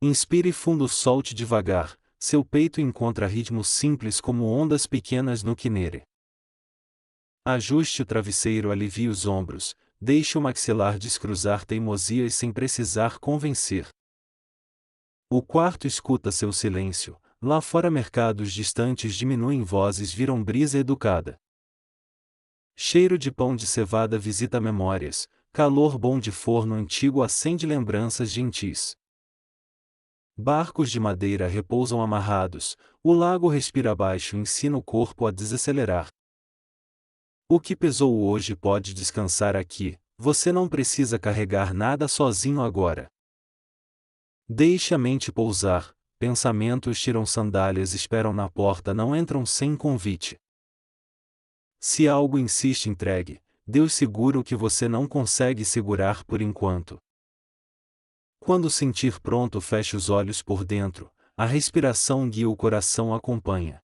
Inspire fundo, solte devagar, seu peito encontra ritmo simples como ondas pequenas no quinere. Ajuste o travesseiro, alivie os ombros, deixe o maxilar descruzar teimosias sem precisar convencer. O quarto escuta seu silêncio, lá fora mercados distantes diminuem vozes, viram brisa educada. Cheiro de pão de cevada visita memórias, calor bom de forno antigo acende lembranças gentis. Barcos de madeira repousam amarrados, o lago respira baixo, ensina o corpo a desacelerar. O que pesou hoje pode descansar aqui, você não precisa carregar nada sozinho agora. Deixe a mente pousar, pensamentos tiram sandálias, esperam na porta, não entram sem convite. Se algo insiste, entregue, Deus segura o que você não consegue segurar por enquanto. Quando sentir pronto, feche os olhos por dentro, a respiração guia, o coração acompanha.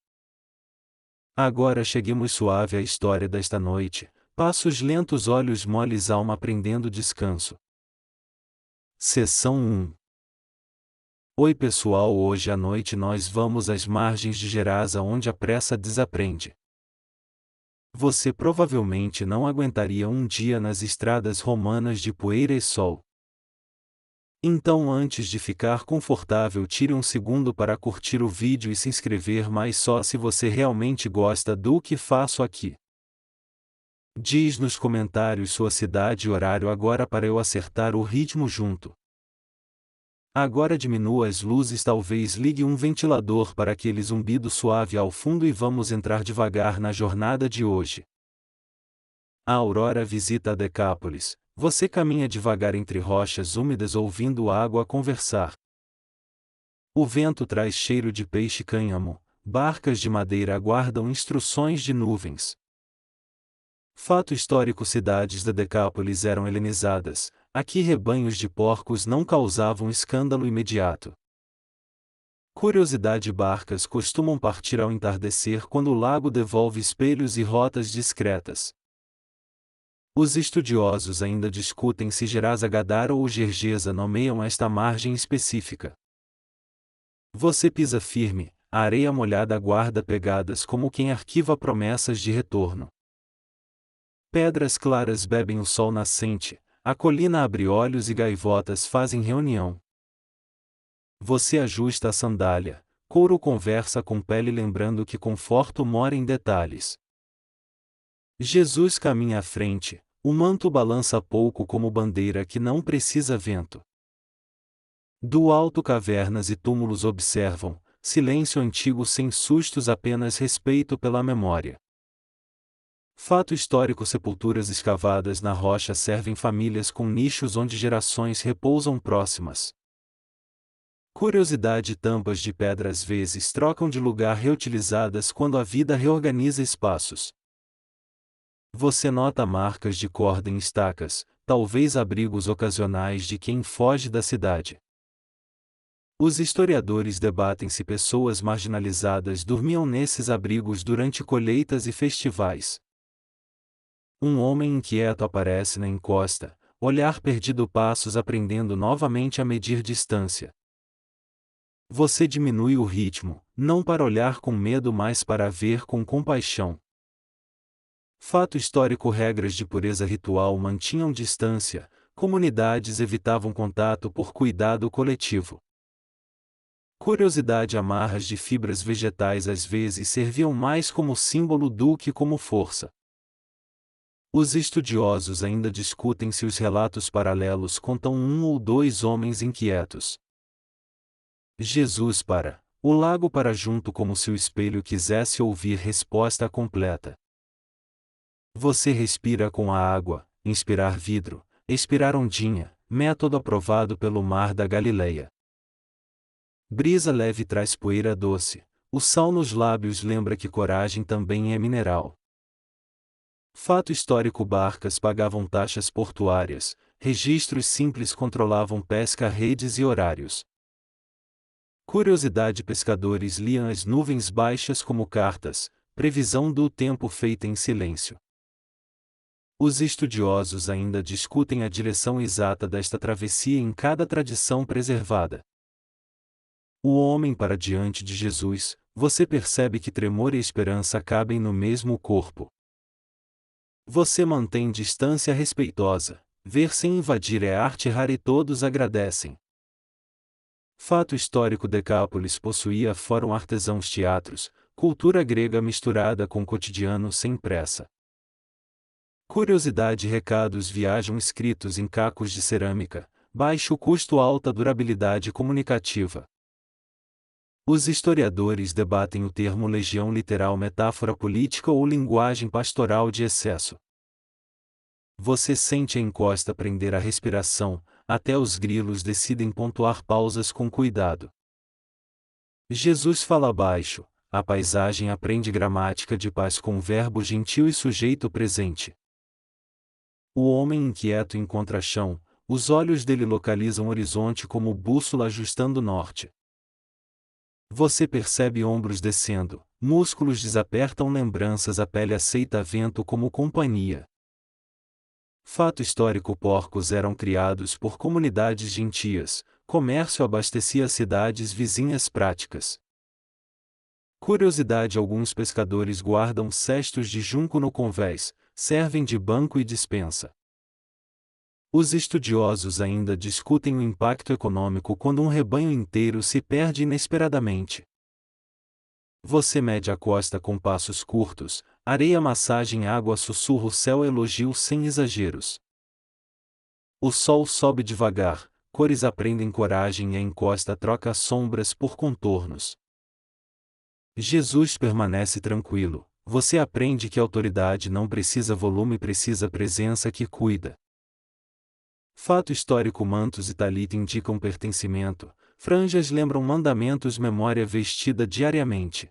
Agora cheguemos suave à história desta noite, passos lentos, olhos moles, alma aprendendo descanso. Seção 1. Oi pessoal, hoje à noite nós vamos às margens de Gerasa, onde a pressa desaprende. Você provavelmente não aguentaria um dia nas estradas romanas de poeira e sol. Então, antes de ficar confortável, tire um segundo para curtir o vídeo e se inscrever, mas só se você realmente gosta do que faço aqui. Diz nos comentários sua cidade e horário agora para eu acertar o ritmo junto. Agora diminua as luzes, talvez ligue um ventilador para aquele zumbido suave ao fundo e vamos entrar devagar na jornada de hoje. A aurora visita a Decápolis. Você caminha devagar entre rochas úmidas ouvindo a água conversar. O vento traz cheiro de peixe cânhamo, barcas de madeira aguardam instruções de nuvens. Fato histórico: cidades da Decápolis eram helenizadas, aqui rebanhos de porcos não causavam escândalo imediato. Curiosidade: barcas costumam partir ao entardecer quando o lago devolve espelhos e rotas discretas. Os estudiosos ainda discutem se Gerasa Gadara ou Gergesa nomeiam esta margem específica. Você pisa firme, a areia molhada aguarda pegadas como quem arquiva promessas de retorno. Pedras claras bebem o sol nascente, a colina abre olhos e gaivotas fazem reunião. Você ajusta a sandália, couro conversa com pele, lembrando que conforto mora em detalhes. Jesus caminha à frente. O manto balança pouco como bandeira que não precisa vento. Do alto cavernas e túmulos observam, silêncio antigo sem sustos, apenas respeito pela memória. Fato histórico: sepulturas escavadas na rocha servem famílias com nichos onde gerações repousam próximas. Curiosidade: tampas de pedra às vezes trocam de lugar, reutilizadas quando a vida reorganiza espaços. Você nota marcas de corda em estacas, talvez abrigos ocasionais de quem foge da cidade. Os historiadores debatem se pessoas marginalizadas dormiam nesses abrigos durante colheitas e festivais. Um homem inquieto aparece na encosta, olhar perdido, passos aprendendo novamente a medir distância. Você diminui o ritmo, não para olhar com medo, mas para ver com compaixão. Fato histórico: regras de pureza ritual mantinham distância, comunidades evitavam contato por cuidado coletivo. Curiosidade: amarras de fibras vegetais às vezes serviam mais como símbolo do que como força. Os estudiosos ainda discutem se os relatos paralelos contam um ou dois homens inquietos. Jesus para, o lago para junto, como se o espelho quisesse ouvir resposta completa. Você respira com a água, inspirar vidro, expirar ondinha, método aprovado pelo mar da Galileia. Brisa leve traz poeira doce, o sal nos lábios lembra que coragem também é mineral. Fato histórico: barcas pagavam taxas portuárias, registros simples controlavam pesca, redes e horários. Curiosidade: pescadores liam as nuvens baixas como cartas, previsão do tempo feita em silêncio. Os estudiosos ainda discutem a direção exata desta travessia em cada tradição preservada. O homem para diante de Jesus, você percebe que tremor e esperança cabem no mesmo corpo. Você mantém distância respeitosa, ver sem invadir é arte rara e todos agradecem. Fato histórico: Decápolis possuía fórum artesãos, teatros, cultura grega misturada com cotidiano sem pressa. Curiosidade: recados viajam escritos em cacos de cerâmica, baixo custo, alta durabilidade comunicativa. Os historiadores debatem o termo legião literal, metáfora política ou linguagem pastoral de excesso. Você sente a encosta prender a respiração, até os grilos decidem pontuar pausas com cuidado. Jesus fala baixo, a paisagem aprende gramática de paz com verbo gentil e sujeito presente. O homem inquieto encontra chão, os olhos dele localizam o horizonte como bússola ajustando norte. Você percebe ombros descendo, músculos desapertam lembranças, a pele aceita vento como companhia. Fato histórico: porcos eram criados por comunidades gentias, comércio abastecia cidades vizinhas práticas. Curiosidade: alguns pescadores guardam cestos de junco no convés, servem de banco e despensa. Os estudiosos ainda discutem o impacto econômico quando um rebanho inteiro se perde inesperadamente. Você mede a costa com passos curtos, areia, massagem, água, sussurro, céu, elogio sem exageros. O sol sobe devagar, cores aprendem coragem e a encosta troca sombras por contornos. Jesus permanece tranquilo, você aprende que autoridade não precisa volume, precisa presença que cuida. Fato histórico: mantos e talita indicam pertencimento, franjas lembram mandamentos, memória vestida diariamente.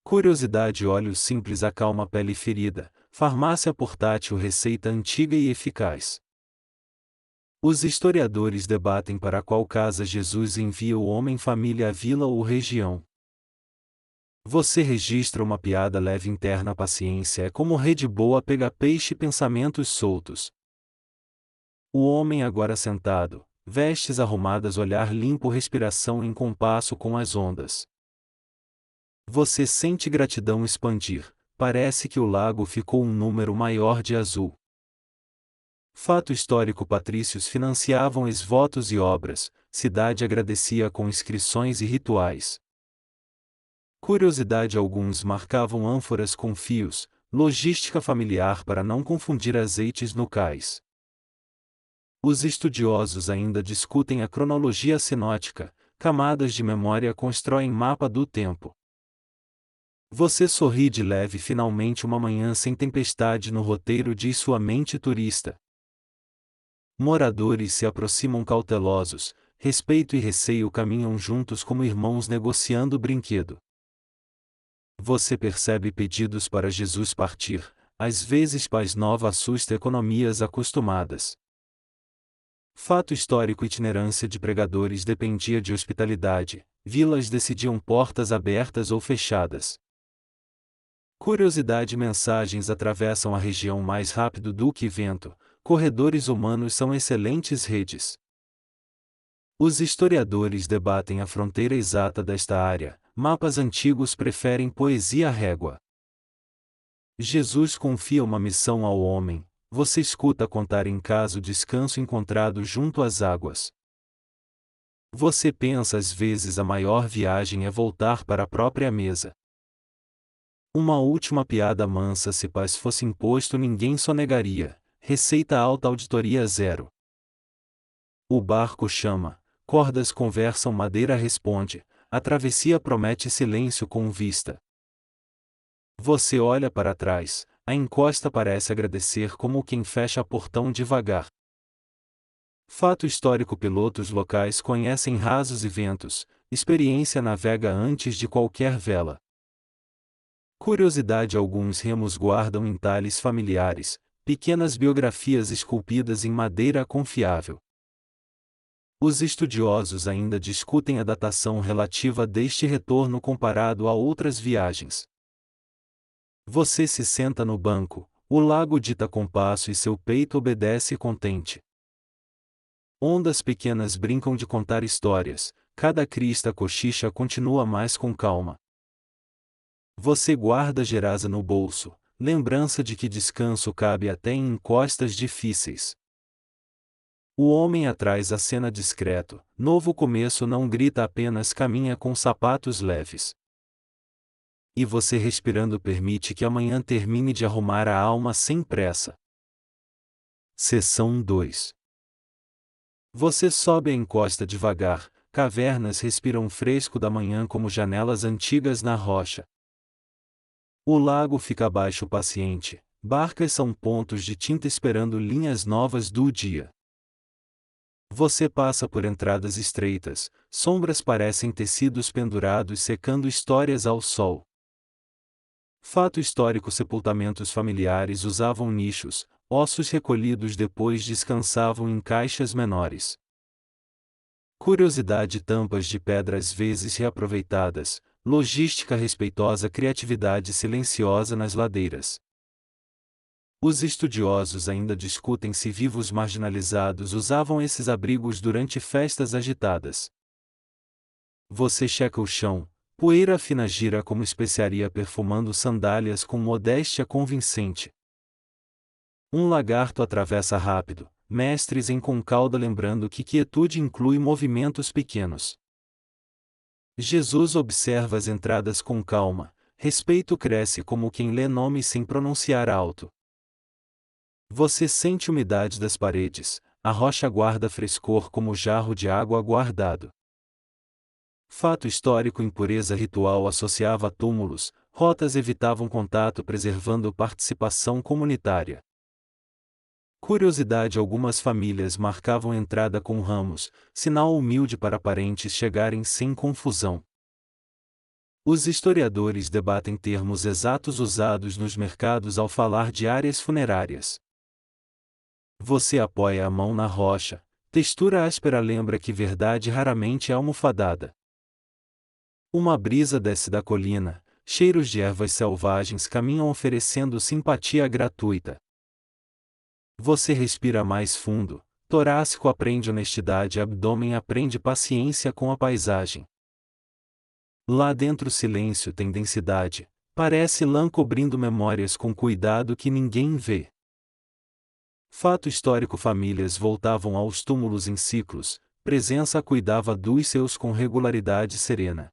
Curiosidade: óleo simples acalma a pele ferida, farmácia portátil, receita antiga e eficaz. Os historiadores debatem para qual casa Jesus envia o homem, família, a vila ou região. Você registra uma piada leve interna, a paciência é como rede boa, pega peixe, pensamentos soltos. O homem agora sentado, vestes arrumadas, olhar limpo, respiração em compasso com as ondas. Você sente gratidão expandir, parece que o lago ficou um número maior de azul. Fato histórico: patrícios financiavam esvotos e obras, cidade agradecia com inscrições e rituais. Curiosidade: alguns marcavam ânforas com fios, logística familiar para não confundir azeites no cais. Os estudiosos ainda discutem a cronologia sinótica, camadas de memória constroem mapa do tempo. Você sorri de leve, finalmente uma manhã sem tempestade no roteiro, diz sua mente turista. Moradores se aproximam cautelosos, respeito e receio caminham juntos como irmãos negociando brinquedo. Você percebe pedidos para Jesus partir, às vezes paz nova assusta economias acostumadas. Fato histórico: itinerância de pregadores dependia de hospitalidade, vilas decidiam portas abertas ou fechadas. Curiosidade: mensagens atravessam a região mais rápido do que vento, corredores humanos são excelentes redes. Os historiadores debatem a fronteira exata desta área, mapas antigos preferem poesia à régua. Jesus confia uma missão ao homem, você escuta contar em caso descanso encontrado junto às águas. Você pensa às vezes a maior viagem é voltar para a própria mesa. Uma última piada mansa: se paz fosse imposto ninguém sonegaria, receita alta, auditoria zero. O barco chama, cordas conversam, madeira responde, a travessia promete silêncio com vista. Você olha para trás, a encosta parece agradecer como quem fecha portão devagar. Fato histórico: pilotos locais conhecem rasos e ventos, experiência navega antes de qualquer vela. Curiosidade: alguns remos guardam entalhes familiares, pequenas biografias esculpidas em madeira confiável. Os estudiosos ainda discutem a datação relativa deste retorno comparado a outras viagens. Você se senta no banco, o lago dita compasso e seu peito obedece contente. Ondas pequenas brincam de contar histórias, cada crista cochicha continua mais com calma. Você guarda Gerasa no bolso, lembrança de que descanso cabe até em encostas difíceis. O homem atrás acena discreto, novo começo não grita apenas caminha com sapatos leves. E você respirando permite que amanhã termine de arrumar a alma sem pressa. Seção 2. Você sobe a encosta devagar, cavernas respiram fresco da manhã como janelas antigas na rocha. O lago fica abaixo paciente, barcas são pontos de tinta esperando linhas novas do dia. Você passa por entradas estreitas, sombras parecem tecidos pendurados secando histórias ao sol. Fato histórico: sepultamentos familiares usavam nichos, ossos recolhidos depois descansavam em caixas menores. Curiosidade: tampas de pedra às vezes reaproveitadas, logística respeitosa, criatividade silenciosa nas ladeiras. Os estudiosos ainda discutem se vivos marginalizados usavam esses abrigos durante festas agitadas. Você checa o chão, poeira fina gira como especiaria perfumando sandálias com modéstia convincente. Um lagarto atravessa rápido, mestres em concauda lembrando que quietude inclui movimentos pequenos. Jesus observa as entradas com calma, respeito cresce como quem lê nomes sem pronunciar alto. Você sente umidade das paredes, a rocha guarda frescor como jarro de água guardado. Fato histórico: impureza ritual associava túmulos, rotas evitavam contato preservando participação comunitária. Curiosidade: algumas famílias marcavam entrada com ramos, sinal humilde para parentes chegarem sem confusão. Os historiadores debatem termos exatos usados nos mercados ao falar de áreas funerárias. Você apoia a mão na rocha, textura áspera lembra que verdade raramente é almofadada. Uma brisa desce da colina, cheiros de ervas selvagens caminham oferecendo simpatia gratuita. Você respira mais fundo, torácico aprende honestidade, abdômen aprende paciência com a paisagem. Lá dentro o silêncio tem densidade, parece lã cobrindo memórias com cuidado que ninguém vê. Fato histórico: famílias voltavam aos túmulos em ciclos, presença cuidava dos seus com regularidade serena.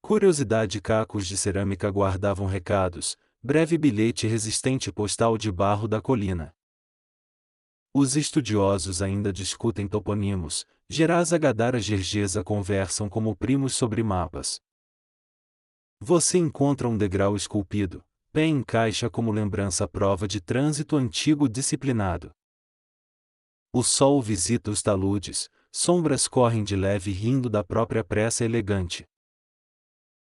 Curiosidade: cacos de cerâmica guardavam recados, breve bilhete resistente postal de barro da colina. Os estudiosos ainda discutem toponimos, Gerasa Gadara Gergesa conversam como primos sobre mapas. Você encontra um degrau esculpido, pé em caixa como lembrança prova de trânsito antigo disciplinado. O sol visita os taludes, sombras correm de leve rindo da própria pressa elegante.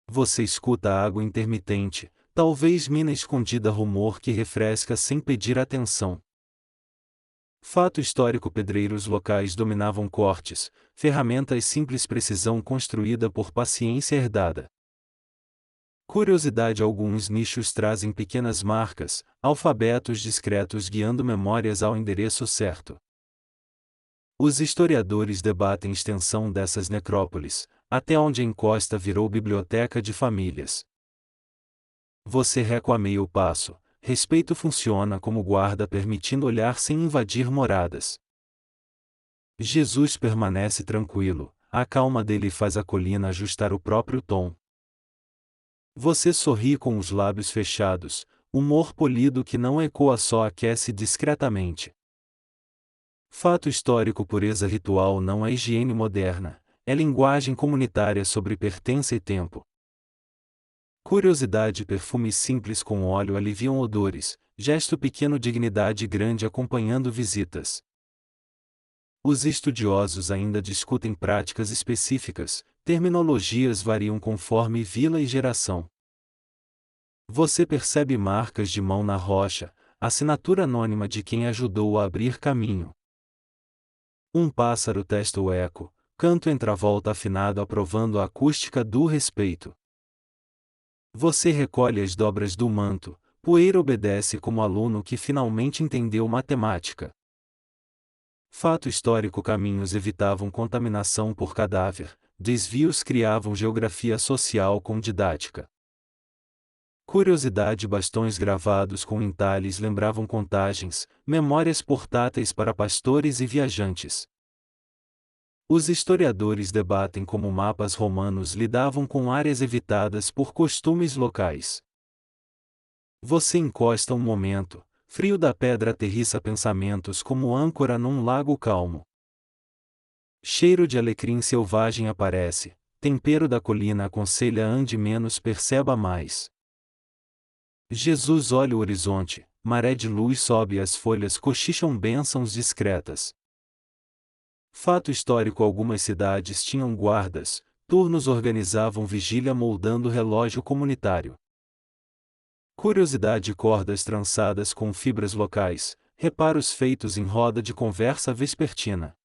Você escuta a água intermitente, talvez mina escondida rumor que refresca sem pedir atenção. Fato histórico: pedreiros locais dominavam cortes, ferramentas simples precisão construída por paciência herdada. Curiosidade: alguns nichos trazem pequenas marcas, alfabetos discretos guiando memórias ao endereço certo. Os historiadores debatem extensão dessas necrópolis, até onde a encosta virou biblioteca de famílias. Você recua meio passo, respeito funciona como guarda permitindo olhar sem invadir moradas. Jesus permanece tranquilo, a calma dele faz a colina ajustar o próprio tom. Você sorri com os lábios fechados, humor polido que não ecoa só aquece discretamente. Fato histórico: pureza ritual não é higiene moderna, é linguagem comunitária sobre pertença e tempo. Curiosidade: perfumes simples com óleo aliviam odores, gesto pequeno dignidade grande acompanhando visitas. Os estudiosos ainda discutem práticas específicas, terminologias variam conforme vila e geração. Você percebe marcas de mão na rocha, assinatura anônima de quem ajudou a abrir caminho. Um pássaro testa o eco, canto entra-volta afinado aprovando a acústica do respeito. Você recolhe as dobras do manto, poeira obedece como aluno que finalmente entendeu matemática. Fato histórico: caminhos evitavam contaminação por cadáver, desvios criavam geografia social com didática. Curiosidade: bastões gravados com entalhes lembravam contagens, memórias portáteis para pastores e viajantes. Os historiadores debatem como mapas romanos lidavam com áreas evitadas por costumes locais. Você encosta um momento, frio da pedra aterrissa pensamentos como âncora num lago calmo. Cheiro de alecrim selvagem aparece, tempero da colina aconselha ande menos perceba mais. Jesus olha o horizonte, maré de luz sobe e as folhas cochicham bênçãos discretas. Fato histórico: algumas cidades tinham guardas, turnos organizavam vigília moldando relógio comunitário. Curiosidade: cordas trançadas com fibras locais, reparos feitos em roda de conversa vespertina.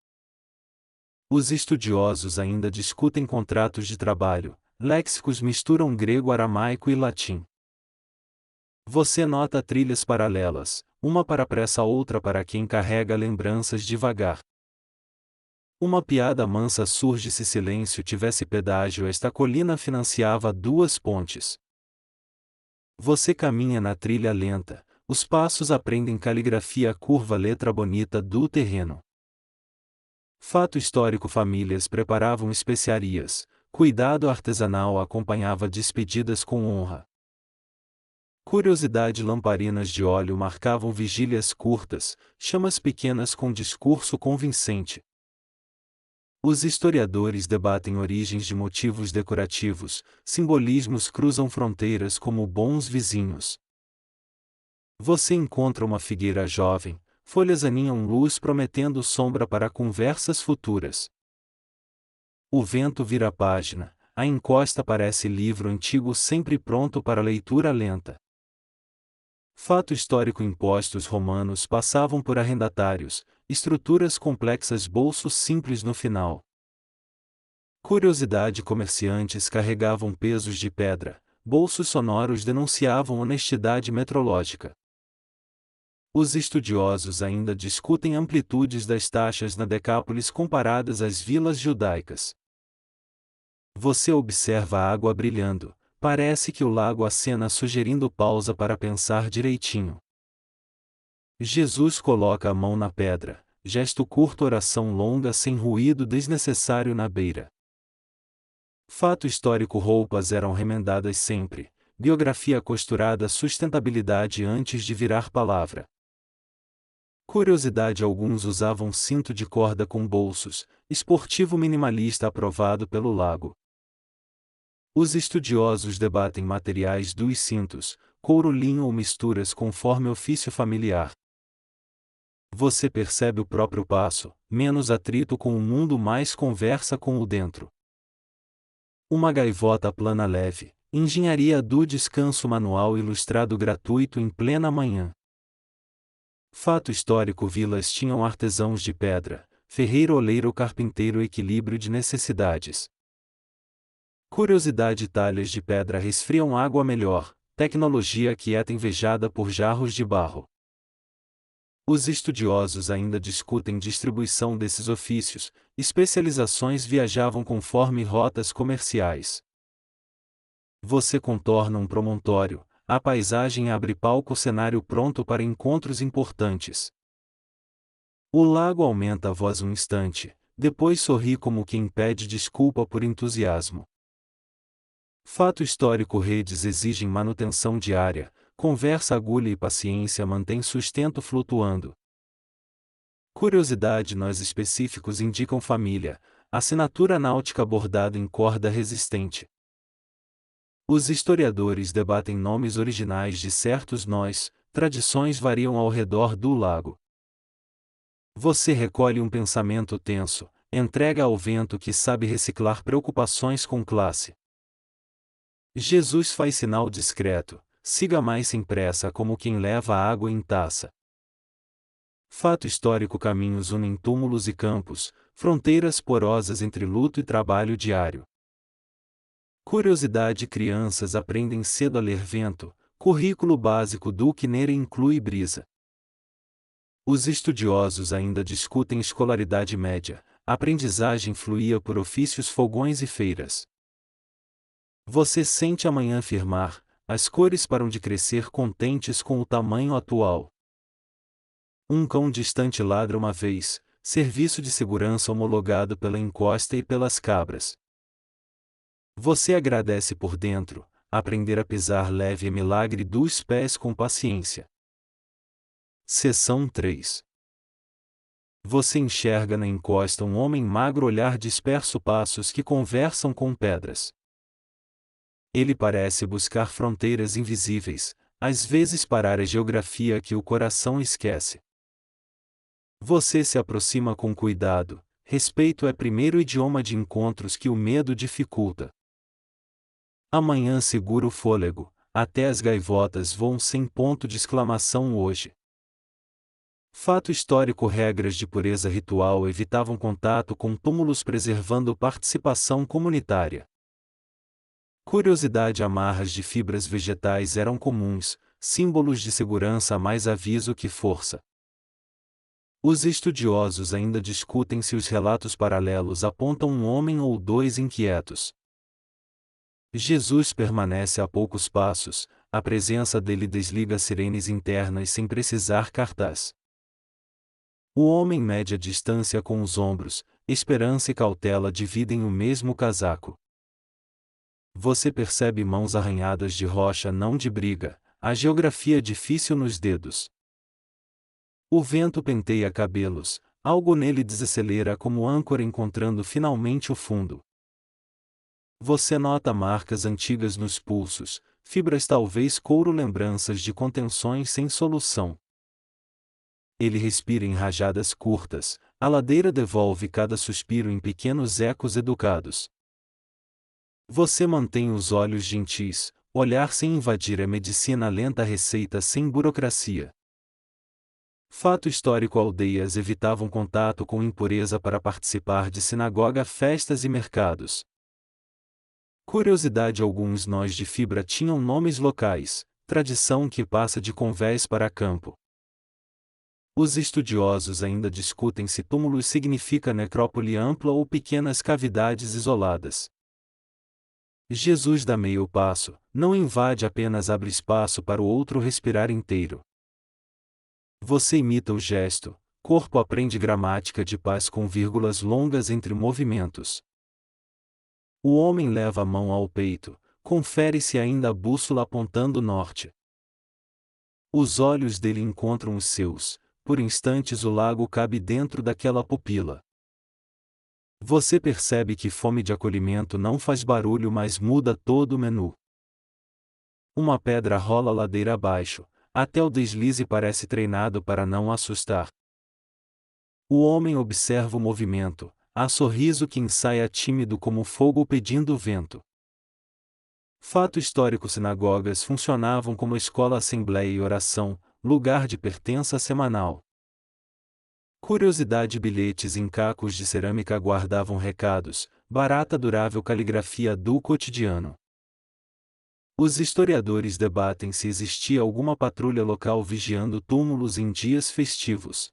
Os estudiosos ainda discutem contratos de trabalho, léxicos misturam grego, aramaico e latim. Você nota trilhas paralelas, uma para pressa, outra para quem carrega lembranças devagar. Uma piada mansa surge: se silêncio tivesse pedágio, esta colina financiava 2 pontes. Você caminha na trilha lenta, os passos aprendem caligrafia curva, letra bonita do terreno. Fato histórico: famílias preparavam especiarias, cuidado artesanal acompanhava despedidas com honra. Curiosidade: lamparinas de óleo marcavam vigílias curtas, chamas pequenas com discurso convincente. Os historiadores debatem origens de motivos decorativos, simbolismos cruzam fronteiras como bons vizinhos. Você encontra uma figueira jovem, folhas aninham luz prometendo sombra para conversas futuras. O vento vira a página, a encosta parece livro antigo sempre pronto para leitura lenta. Fato histórico: impostos romanos passavam por arrendatários, estruturas complexas, bolsos simples no final. Curiosidade: comerciantes carregavam pesos de pedra, bolsos sonoros denunciavam honestidade metrológica. Os estudiosos ainda discutem amplitudes das taxas na Decápolis comparadas às vilas judaicas. Você observa a água brilhando, parece que o lago acena sugerindo pausa para pensar direitinho. Jesus coloca a mão na pedra, gesto curto, oração longa sem ruído desnecessário na beira. Fato histórico: roupas eram remendadas sempre, biografia costurada, sustentabilidade antes de virar palavra. Curiosidade: alguns usavam cinto de corda com bolsos, esportivo minimalista aprovado pelo lago. Os estudiosos debatem materiais dos cintos, couro, linho ou misturas conforme ofício familiar. Você percebe o próprio passo, menos atrito com o mundo, mais conversa com o dentro. Uma gaivota plana leve, engenharia do descanso, manual ilustrado gratuito em plena manhã. Fato histórico: vilas tinham artesãos de pedra, ferreiro, oleiro, carpinteiro, equilíbrio de necessidades. Curiosidade: talhas de pedra resfriam água melhor, tecnologia quieta invejada por jarros de barro. Os estudiosos ainda discutem distribuição desses ofícios, especializações viajavam conforme rotas comerciais. Você contorna um promontório, a paisagem abre palco, cenário pronto para encontros importantes. O lago aumenta a voz um instante, depois sorri como quem pede desculpa por entusiasmo. Fato histórico: redes exigem manutenção diária, conversa, agulha e paciência mantém sustento flutuando. Curiosidade: nós específicos indicam família, assinatura náutica bordada em corda resistente. Os historiadores debatem nomes originais de certos nós, tradições variam ao redor do lago. Você recolhe um pensamento tenso, entrega ao vento que sabe reciclar preocupações com classe. Jesus faz sinal discreto, siga mais sem pressa como quem leva a água em taça. Fato histórico: caminhos unem túmulos e campos, fronteiras porosas entre luto e trabalho diário. Curiosidade: crianças aprendem cedo a ler vento, currículo básico do Quinere inclui brisa. Os estudiosos ainda discutem escolaridade média, a aprendizagem fluía por ofícios, fogões e feiras. Você sente amanhã firmar, as cores param de crescer contentes com o tamanho atual. Um cão distante ladra uma vez, serviço de segurança homologado pela encosta e pelas cabras. Você agradece por dentro, aprender a pisar leve é milagre dos pés com paciência. Seção 3. Você enxerga na encosta um homem magro olhar disperso passos que conversam com pedras. Ele parece buscar fronteiras invisíveis, às vezes parar a geografia que o coração esquece. Você se aproxima com cuidado, respeito é primeiro idioma de encontros que o medo dificulta. Amanhã segura o fôlego, até as gaivotas voam sem ponto de exclamação hoje. Fato histórico: regras de pureza ritual evitavam contato com túmulos preservando participação comunitária. Curiosidade: amarras de fibras vegetais eram comuns, símbolos de segurança mais aviso que força. Os estudiosos ainda discutem se os relatos paralelos apontam um homem ou dois inquietos. Jesus permanece a poucos passos, a presença dele desliga sirenes internas sem precisar cartaz. O homem mede a distância com os ombros, esperança e cautela dividem o mesmo casaco. Você percebe mãos arranhadas de rocha, não de briga, a geografia difícil nos dedos. O vento penteia cabelos, algo nele desacelera como âncora encontrando finalmente o fundo. Você nota marcas antigas nos pulsos, fibras talvez couro, lembranças de contenções sem solução. Ele respira em rajadas curtas, a ladeira devolve cada suspiro em pequenos ecos educados. Você mantém os olhos gentis, olhar sem invadir, a medicina lenta, receita sem burocracia. Fato histórico: aldeias evitavam contato com impureza para participar de sinagoga, festas e mercados. Curiosidade: alguns nós de fibra tinham nomes locais, tradição que passa de convés para campo. Os estudiosos ainda discutem se túmulos significa necrópole ampla ou pequenas cavidades isoladas. Jesus dá meio passo, não invade, apenas abre espaço para o outro respirar inteiro. Você imita o gesto, corpo aprende gramática de paz com vírgulas longas entre movimentos. O homem leva a mão ao peito, confere-se ainda a bússola apontando norte. Os olhos dele encontram os seus, por instantes o lago cabe dentro daquela pupila. Você percebe que fome de acolhimento não faz barulho, mas muda todo o menu. Uma pedra rola ladeira abaixo, até o deslize parece treinado para não assustar. O homem observa o movimento, há sorriso que ensaia tímido como fogo pedindo vento. Fato histórico: sinagogas funcionavam como escola, assembleia e oração, lugar de pertença semanal. Curiosidade: bilhetes em cacos de cerâmica guardavam recados, barata durável caligrafia do cotidiano. Os historiadores debatem se existia alguma patrulha local vigiando túmulos em dias festivos.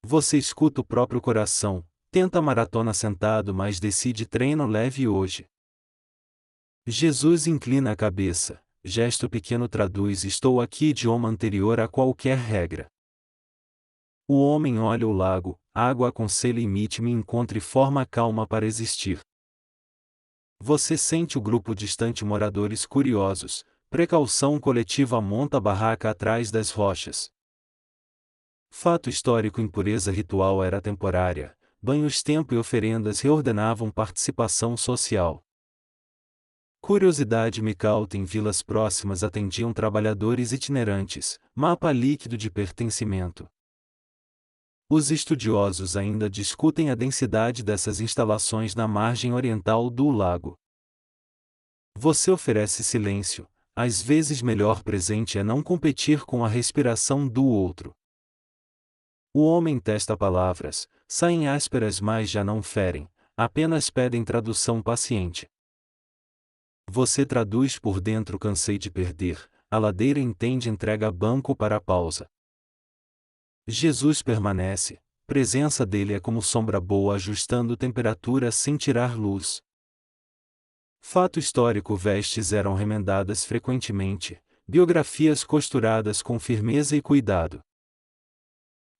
Você escuta o próprio coração, tenta maratona sentado, mas decide treino leve hoje. Jesus inclina a cabeça, gesto pequeno traduz: estou aqui, idioma anterior a qualquer regra. O homem olha o lago, água aconselha: imite-me, encontre forma calma para existir. Você sente o grupo distante, moradores curiosos, precaução coletiva monta barraca atrás das rochas. Fato histórico: impureza ritual era temporária, banhos, tempo e oferendas reordenavam participação social. Curiosidade: Micaute em vilas próximas atendiam trabalhadores itinerantes, mapa líquido de pertencimento. Os estudiosos ainda discutem a densidade dessas instalações na margem oriental do lago. Você oferece silêncio, às vezes melhor presente é não competir com a respiração do outro. O homem testa palavras, saem ásperas mas já não ferem, apenas pedem tradução paciente. Você traduz por dentro: cansei de perder, a ladeira entende, entrega banco para a pausa. Jesus permanece, presença dele é como sombra boa ajustando temperatura sem tirar luz. Fato histórico: vestes eram remendadas frequentemente, biografias costuradas com firmeza e cuidado.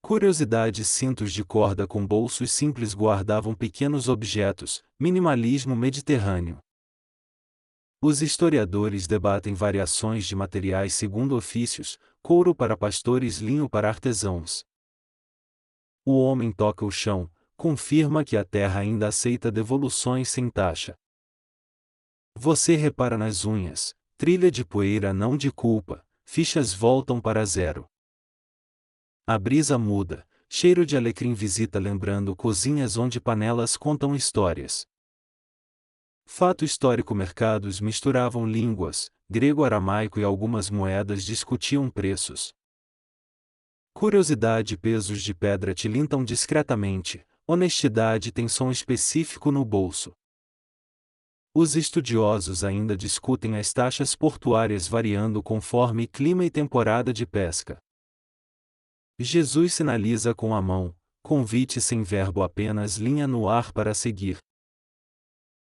Curiosidade: cintos de corda com bolsos simples guardavam pequenos objetos, minimalismo mediterrâneo. Os historiadores debatem variações de materiais segundo ofícios, couro para pastores, linho para artesãos. O homem toca o chão, confirma que a terra ainda aceita devoluções sem taxa. Você repara nas unhas, trilha de poeira não de culpa, fichas voltam para zero. A brisa muda, cheiro de alecrim visita lembrando cozinhas onde panelas contam histórias. Fato histórico: mercados misturavam línguas, grego-aramaico e algumas moedas discutiam preços. Curiosidade: pesos de pedra tilintam discretamente, honestidade tem som específico no bolso. Os estudiosos ainda discutem as taxas portuárias variando conforme clima e temporada de pesca. Jesus sinaliza com a mão, convite sem verbo, apenas linha no ar para seguir.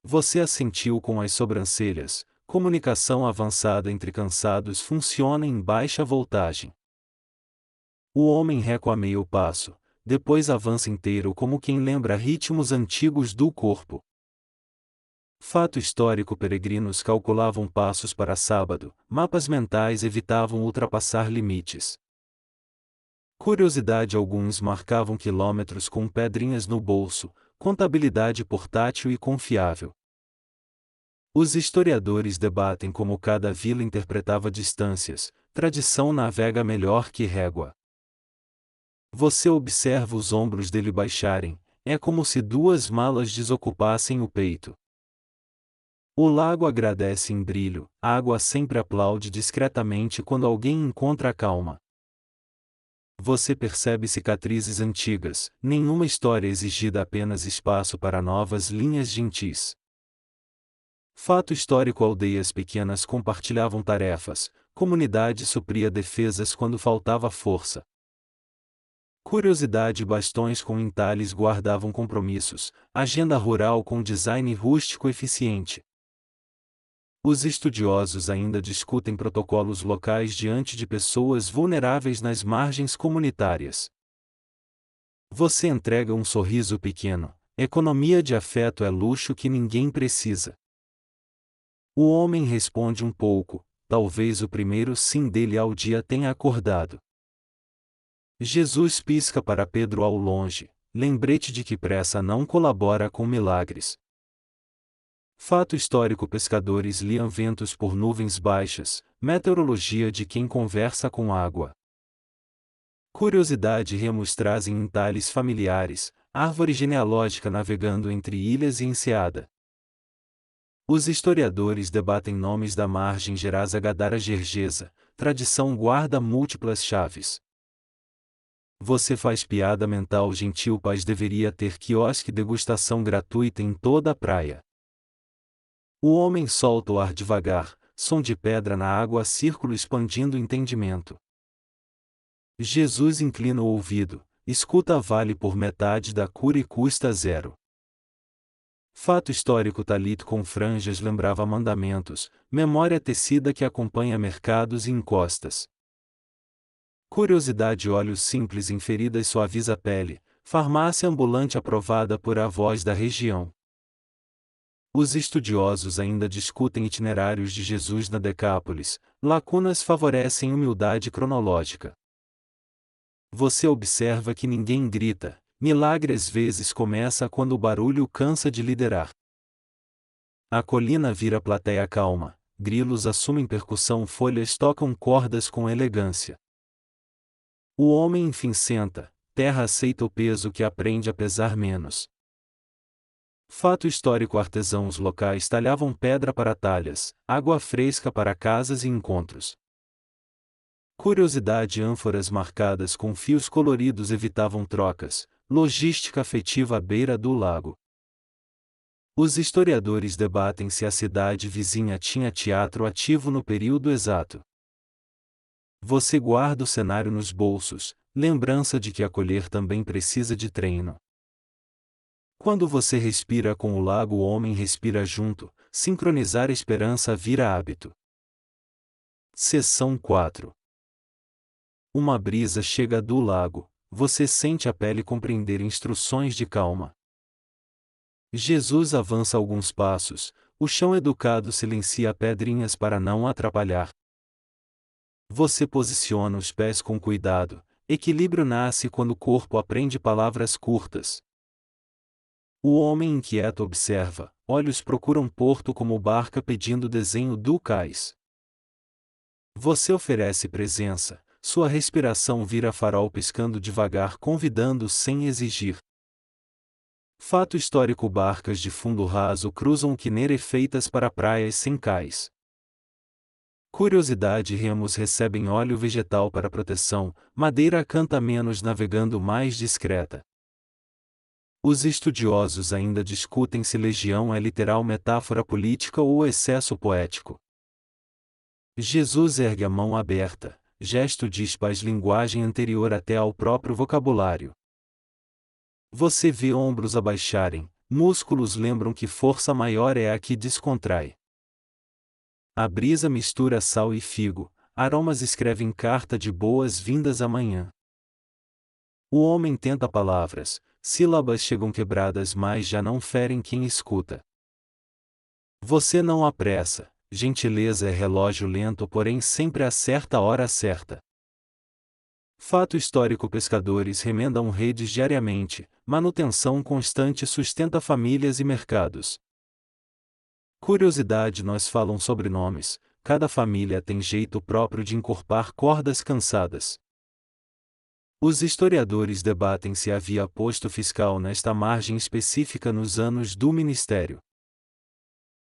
Você assentiu com as sobrancelhas, comunicação avançada entre cansados funciona em baixa voltagem. O homem recua meio passo, depois avança inteiro como quem lembra ritmos antigos do corpo. Fato histórico: peregrinos calculavam passos para sábado, mapas mentais evitavam ultrapassar limites. Curiosidade: alguns marcavam quilômetros com pedrinhas no bolso, contabilidade portátil e confiável. Os historiadores debatem como cada vila interpretava distâncias, tradição navega melhor que régua. Você observa os ombros dele baixarem, é como se duas malas desocupassem o peito. O lago agradece em brilho, a água sempre aplaude discretamente quando alguém encontra a calma. Você percebe cicatrizes antigas, nenhuma história exigida, apenas espaço para novas linhas gentis. Fato histórico: aldeias pequenas compartilhavam tarefas, comunidade supria defesas quando faltava força. Curiosidade: bastões com entalhes guardavam compromissos, agenda rural com design rústico eficiente. Os estudiosos ainda discutem protocolos locais diante de pessoas vulneráveis nas margens comunitárias. Você entrega um sorriso pequeno, economia de afeto é luxo que ninguém precisa. O homem responde um pouco, talvez o primeiro sim dele ao dia tenha acordado. Jesus pisca para Pedro ao longe, lembrete de que pressa não colabora com milagres. Fato histórico: pescadores liam ventos por nuvens baixas, meteorologia de quem conversa com água. Curiosidade: remos trazem entalhes familiares, árvore genealógica navegando entre ilhas e enseada. Os historiadores debatem nomes da margem: Gerasa, Gadara, Gergesa, tradição guarda múltiplas chaves. Você faz piada mental: gentil paz deveria ter quiosque degustação gratuita em toda a praia. O homem solta o ar devagar, som de pedra na água, círculo expandindo entendimento. Jesus inclina o ouvido, escuta, vale por metade da cura e custa zero. Fato histórico: talit com franjas lembrava mandamentos, memória tecida que acompanha mercados e encostas. Curiosidade: óleos simples em feridas suaviza a pele, farmácia ambulante aprovada por avós da região. Os estudiosos ainda discutem itinerários de Jesus na Decápolis, lacunas favorecem humildade cronológica. Você observa que ninguém grita, milagre às vezes começa quando o barulho cansa de liderar. A colina vira plateia calma, grilos assumem percussão, folhas tocam cordas com elegância. O homem enfim senta, terra aceita o peso que aprende a pesar menos. Fato histórico: artesãos locais talhavam pedra para talhas, água fresca para casas e encontros. Curiosidade: ânforas marcadas com fios coloridos evitavam trocas, logística afetiva à beira do lago. Os historiadores debatem se a cidade vizinha tinha teatro ativo no período exato. você guarda o cenário nos bolsos, lembrança de que acolher também precisa de treino. Quando você respira com o lago, o homem respira junto, sincronizar a esperança vira hábito. Seção 4. Uma brisa chega do lago, você sente a pele compreender instruções de calma. Jesus avança alguns passos, o chão educado silencia pedrinhas para não atrapalhar. Você posiciona os pés com cuidado, equilíbrio nasce quando o corpo aprende palavras curtas. O homem inquieto observa, olhos procuram porto como barca pedindo desenho do cais. Você oferece presença, sua respiração vira farol piscando devagar convidando sem exigir. Fato histórico: barcas de fundo raso cruzam o Quinere feitas para praias sem cais. Curiosidade: remos recebem óleo vegetal para proteção, madeira canta menos navegando mais discreta. Os estudiosos ainda discutem se legião é literal metáfora política ou excesso poético. Jesus ergue a mão aberta, gesto dispaz linguagem anterior até ao próprio vocabulário. Você vê ombros abaixarem, músculos lembram que força maior é a que descontrai. A brisa mistura sal e figo, aromas escrevem carta de boas-vindas amanhã. O homem tenta palavras, sílabas chegam quebradas mas já não ferem quem escuta. Você não apressa, gentileza é relógio lento porém sempre acerta a hora certa. Fato histórico: pescadores remendam redes diariamente, manutenção constante sustenta famílias e mercados. Curiosidade: nós falam sobre nomes, cada família tem jeito próprio de encorpar cordas cansadas. Os historiadores debatem se havia posto fiscal nesta margem específica nos anos do ministério.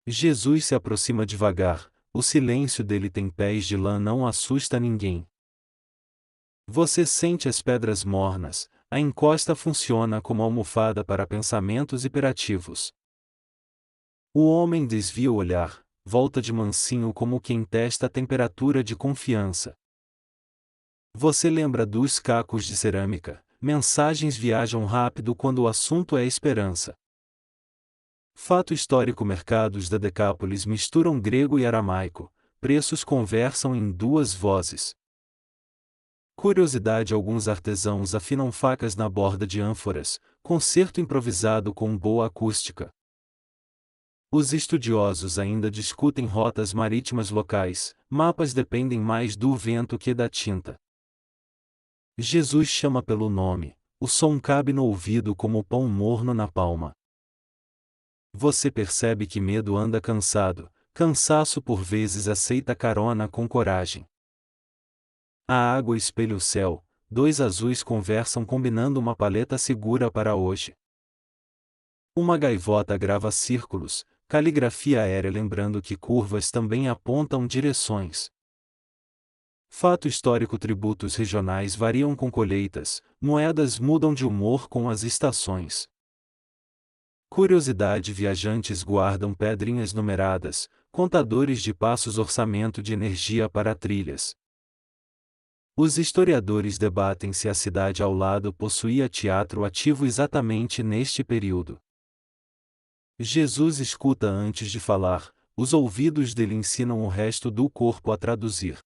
Jesus se aproxima devagar, o silêncio dele tem pés de lã não assusta ninguém. Você sente as pedras mornas, a encosta funciona como almofada para pensamentos hiperativos. O homem desvia o olhar, volta de mansinho como quem testa a temperatura de confiança. Você lembra dos cacos de cerâmica, mensagens viajam rápido quando o assunto é esperança. Fato histórico: mercados da Decápolis misturam grego e aramaico, preços conversam em duas vozes. Curiosidade: alguns artesãos afinam facas na borda de ânforas, concerto improvisado com boa acústica. Os estudiosos ainda discutem rotas marítimas locais, mapas dependem mais do vento que da tinta. Jesus chama pelo nome, o som cabe no ouvido como pão morno na palma. Você percebe que medo anda cansado, cansaço por vezes aceita carona com coragem. A água espelha o céu, dois azuis conversam combinando uma paleta segura para hoje. Uma gaivota grava círculos, caligrafia aérea lembrando que curvas também apontam direções. Fato histórico: tributos regionais variam com colheitas, moedas mudam de humor com as estações. Curiosidade: viajantes guardam pedrinhas numeradas, contadores de passos orçamento de energia para trilhas. Os historiadores debatem se a cidade ao lado possuía teatro ativo exatamente neste período. Jesus escuta antes de falar, os ouvidos dele ensinam o resto do corpo a traduzir.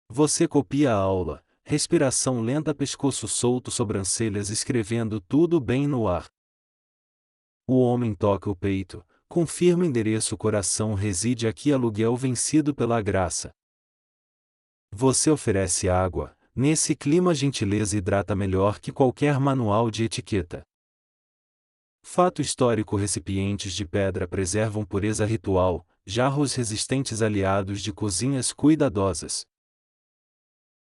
Você copia a aula, respiração lenta, pescoço solto, sobrancelhas escrevendo tudo bem no ar. O homem toca o peito, confirma endereço, coração reside aqui, aluguel vencido pela graça. Você oferece água, nesse clima gentileza hidrata melhor que qualquer manual de etiqueta. Fato histórico: recipientes de pedra preservam pureza ritual, jarros resistentes aliados de cozinhas cuidadosas.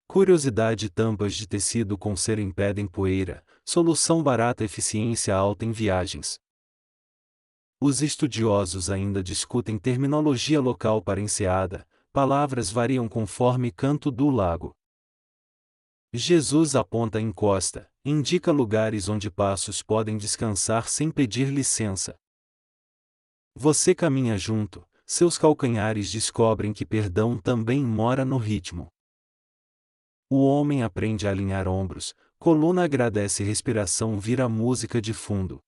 Curiosidade: tampas de tecido com cera impedem poeira, solução barata, eficiência alta em viagens. Os estudiosos ainda discutem terminologia local para enseada, palavras variam conforme canto do lago. Jesus aponta a encosta, indica lugares onde passos podem descansar sem pedir licença. Você caminha junto, seus calcanhares descobrem que perdão também mora no ritmo. O homem aprende a alinhar ombros, coluna agradece e respiração vira música de fundo.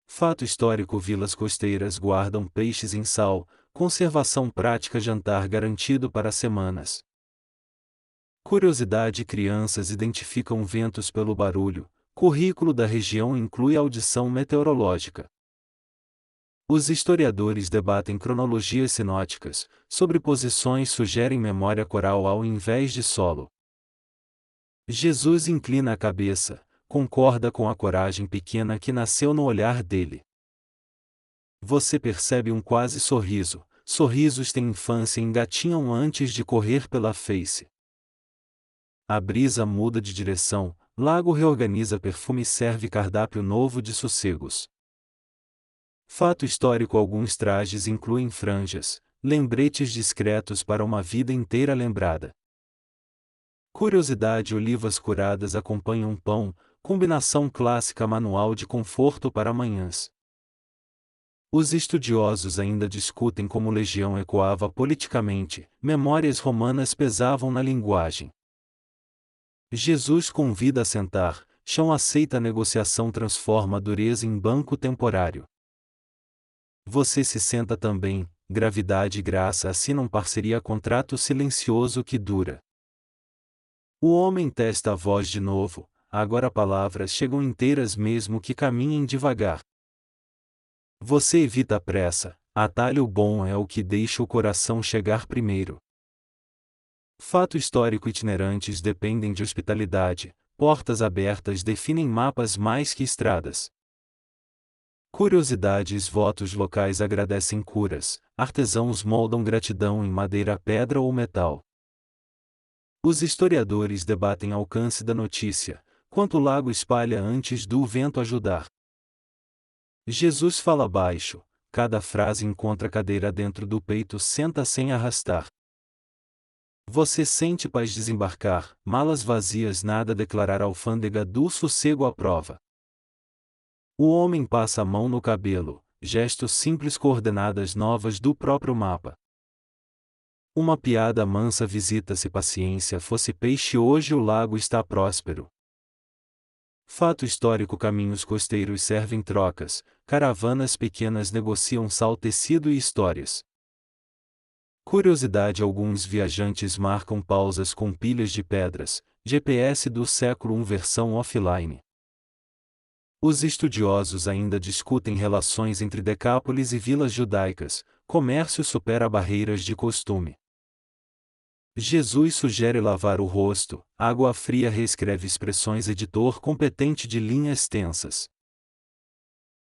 Fato histórico: vilas costeiras guardam peixes em sal, conservação prática, jantar garantido para semanas. Curiosidade: crianças identificam ventos pelo barulho, currículo da região inclui audição meteorológica. Os historiadores debatem cronologias sinóticas, sobreposições sugerem memória coral ao invés de solo. Jesus inclina a cabeça, concorda com a coragem pequena que nasceu no olhar dele. Você percebe um quase sorriso, sorrisos têm infância e engatinham antes de correr pela face. A brisa muda de direção, lago reorganiza perfume e serve cardápio novo de sossegos. Fato histórico: alguns trajes incluem franjas, lembretes discretos para uma vida inteira lembrada. Curiosidade: olivas curadas acompanham pão, combinação clássica manual de conforto para manhãs. Os estudiosos ainda discutem como legião ecoava politicamente, memórias romanas pesavam na linguagem. Jesus convida a sentar, chão aceita a negociação transforma a dureza em banco temporário. Você se senta também, gravidade e graça assinam parceria, contrato silencioso que dura. O homem testa a voz de novo, agora palavras chegam inteiras mesmo que caminhem devagar. Você evita a pressa, atalho bom é o que deixa o coração chegar primeiro. Fato histórico: itinerantes dependem de hospitalidade, portas abertas definem mapas mais que estradas. Curiosidades: votos locais agradecem curas, artesãos moldam gratidão em madeira, pedra ou metal. Os historiadores debatem alcance da notícia, quanto o lago espalha antes do vento ajudar. Jesus fala baixo, cada frase encontra cadeira dentro do peito, senta sem arrastar. Você sente paz desembarcar, malas vazias, nada declarar, alfândega do sossego à prova. O homem passa a mão no cabelo, gestos simples, coordenadas novas do próprio mapa. Uma piada mansa visita: se paciência fosse peixe hoje o lago está próspero. Fato histórico: caminhos costeiros servem trocas, caravanas pequenas negociam sal, tecido e histórias. Curiosidade: alguns viajantes marcam pausas com pilhas de pedras, GPS do século I versão offline. Os estudiosos ainda discutem relações entre Decápolis e vilas judaicas, comércio supera barreiras de costume. Jesus sugere lavar o rosto, água fria reescreve expressões, editor competente de linhas tensas.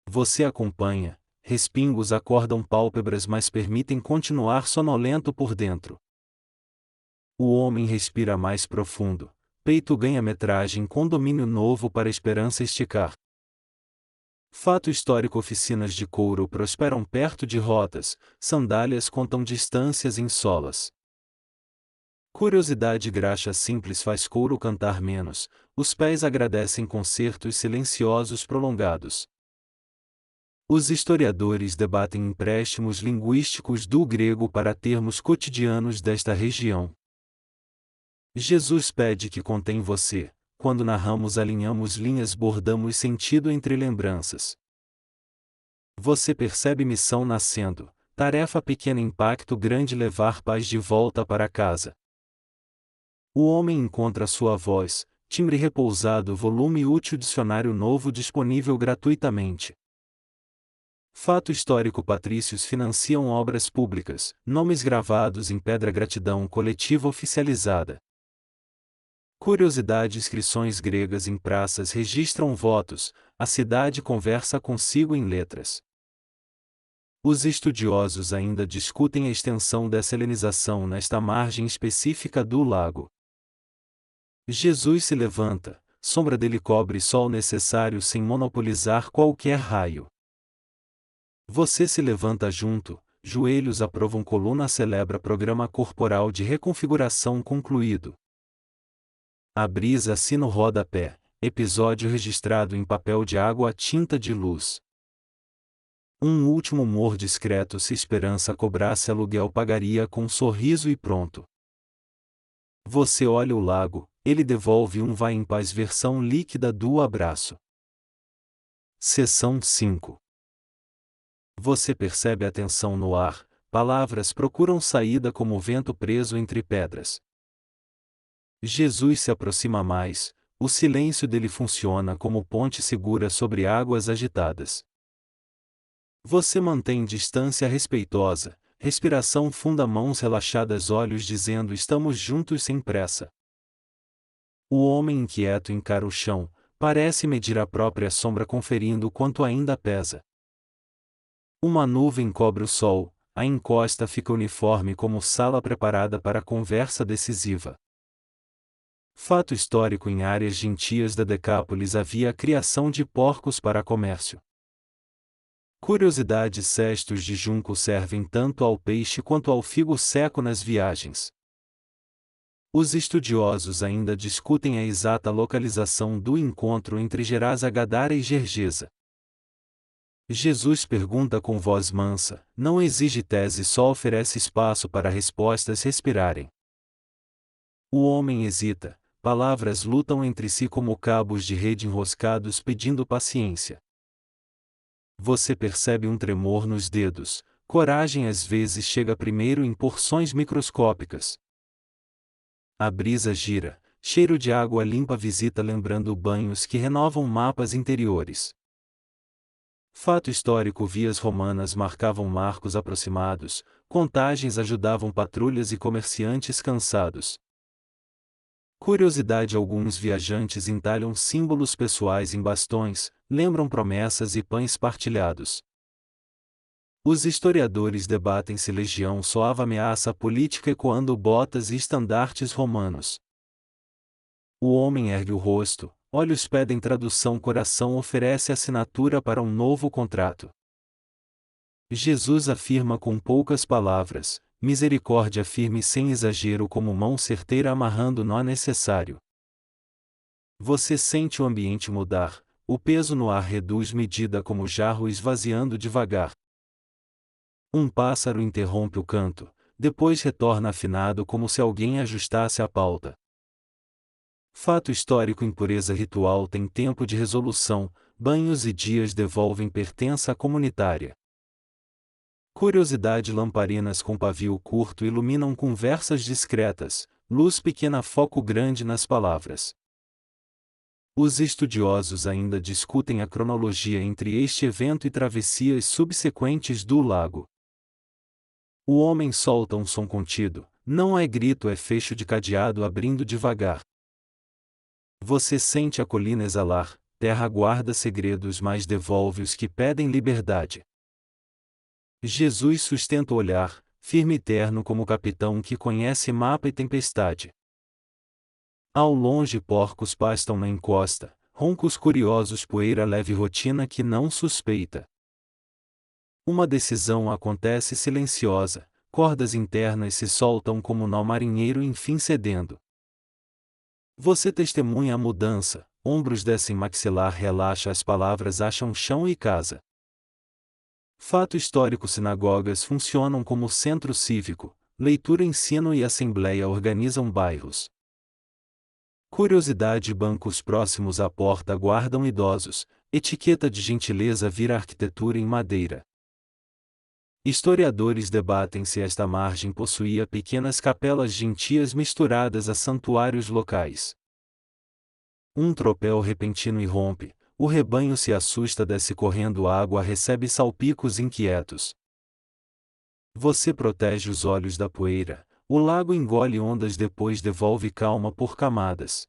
Você acompanha, respingos acordam pálpebras mas permitem continuar sonolento por dentro. O homem respira mais profundo, peito ganha metragem, condomínio novo para esperança esticar. Fato histórico: oficinas de couro prosperam perto de rotas, sandálias contam distâncias em solas. Curiosidade: graxa simples faz couro cantar menos, os pés agradecem concertos silenciosos prolongados. Os historiadores debatem empréstimos linguísticos do grego para termos cotidianos desta região. Jesus pede que contém você. Quando narramos, alinhamos linhas, bordamos sentido entre lembranças. Você percebe missão nascendo, tarefa pequena, impacto grande, levar paz de volta para casa. O homem encontra sua voz, timbre repousado, volume útil, dicionário novo disponível gratuitamente. Fato histórico: patrícios financiam obras públicas, nomes gravados em pedra, gratidão coletiva oficializada. Curiosidade: inscrições gregas em praças registram votos, a cidade conversa consigo em letras. Os estudiosos ainda discutem a extensão dessa helenização nesta margem específica do lago. Jesus se levanta, sombra dele cobre sol necessário sem monopolizar qualquer raio. Você se levanta junto, joelhos aprovam, coluna celebra, programa corporal de reconfiguração concluído. A brisa assina o rodapé, episódio registrado em papel de água, tinta de luz. Um último humor discreto: se esperança cobrasse aluguel pagaria com um sorriso e pronto. Você olha o lago, ele devolve um vai em paz versão líquida do abraço. Seção 5. Você percebe a tensão no ar, palavras procuram saída como o vento preso entre pedras. Jesus se aproxima mais, o silêncio dele funciona como ponte segura sobre águas agitadas. Você mantém distância respeitosa, respiração funda, mãos relaxadas, olhos dizendo estamos juntos sem pressa. O homem inquieto encara o chão, parece medir a própria sombra conferindo quanto ainda pesa. Uma nuvem cobre o sol, a encosta fica uniforme como sala preparada para conversa decisiva. Fato histórico: em áreas gentias da Decápolis havia a criação de porcos para comércio. Curiosidade: cestos de junco servem tanto ao peixe quanto ao figo seco nas viagens. Os estudiosos ainda discutem a exata localização do encontro entre Gerasa Gadara e Gergesa. Jesus pergunta com voz mansa, não exige tese, só oferece espaço para respostas respirarem. O homem hesita, palavras lutam entre si como cabos de rede enroscados pedindo paciência. Você percebe um tremor nos dedos, coragem às vezes chega primeiro em porções microscópicas. A brisa gira, cheiro de água limpa visita lembrando banhos que renovam mapas interiores. Fato histórico: vias romanas marcavam marcos aproximados, contagens ajudavam patrulhas e comerciantes cansados. Curiosidade: alguns viajantes entalham símbolos pessoais em bastões, lembram promessas e pães partilhados. Os historiadores debatem se legião soava ameaça política ecoando botas e estandartes romanos. O homem ergue o rosto, olhos pedem tradução, coração oferece assinatura para um novo contrato. Jesus afirma com poucas palavras, misericórdia firme sem exagero como mão certeira amarrando nó necessário. Você sente o ambiente mudar, o peso no ar reduz medida como jarro esvaziando devagar. Um pássaro interrompe o canto, depois retorna afinado como se alguém ajustasse a pauta. Fato histórico: impureza ritual tem tempo de resolução, banhos e dias devolvem pertença comunitária. Curiosidade: lamparinas com pavio curto iluminam conversas discretas, luz pequena, foco grande nas palavras. Os estudiosos ainda discutem a cronologia entre este evento e travessias subsequentes do lago. O homem solta um som contido, não é grito, é fecho de cadeado abrindo devagar. Você sente a colina exalar, terra guarda segredos mas devolve os que pedem liberdade. Jesus sustenta o olhar, firme e terno como o capitão que conhece mapa e tempestade. Ao longe porcos pastam na encosta, roncos curiosos, poeira leve, rotina que não suspeita. Uma decisão acontece silenciosa, cordas internas se soltam como nó marinheiro enfim cedendo. Você testemunha a mudança, ombros descem, maxilar relaxa, as palavras acham chão e casa. Fato histórico: sinagogas funcionam como centro cívico, leitura, ensino e assembleia organizam bairros. Curiosidade: bancos próximos à porta guardam idosos, etiqueta de gentileza vira arquitetura em madeira. Historiadores debatem se esta margem possuía pequenas capelas gentias misturadas a santuários locais. Um tropel repentino irrompe, o rebanho se assusta, desce correndo água, recebe salpicos inquietos. Você protege os olhos da poeira, o lago engole ondas, depois devolve calma por camadas.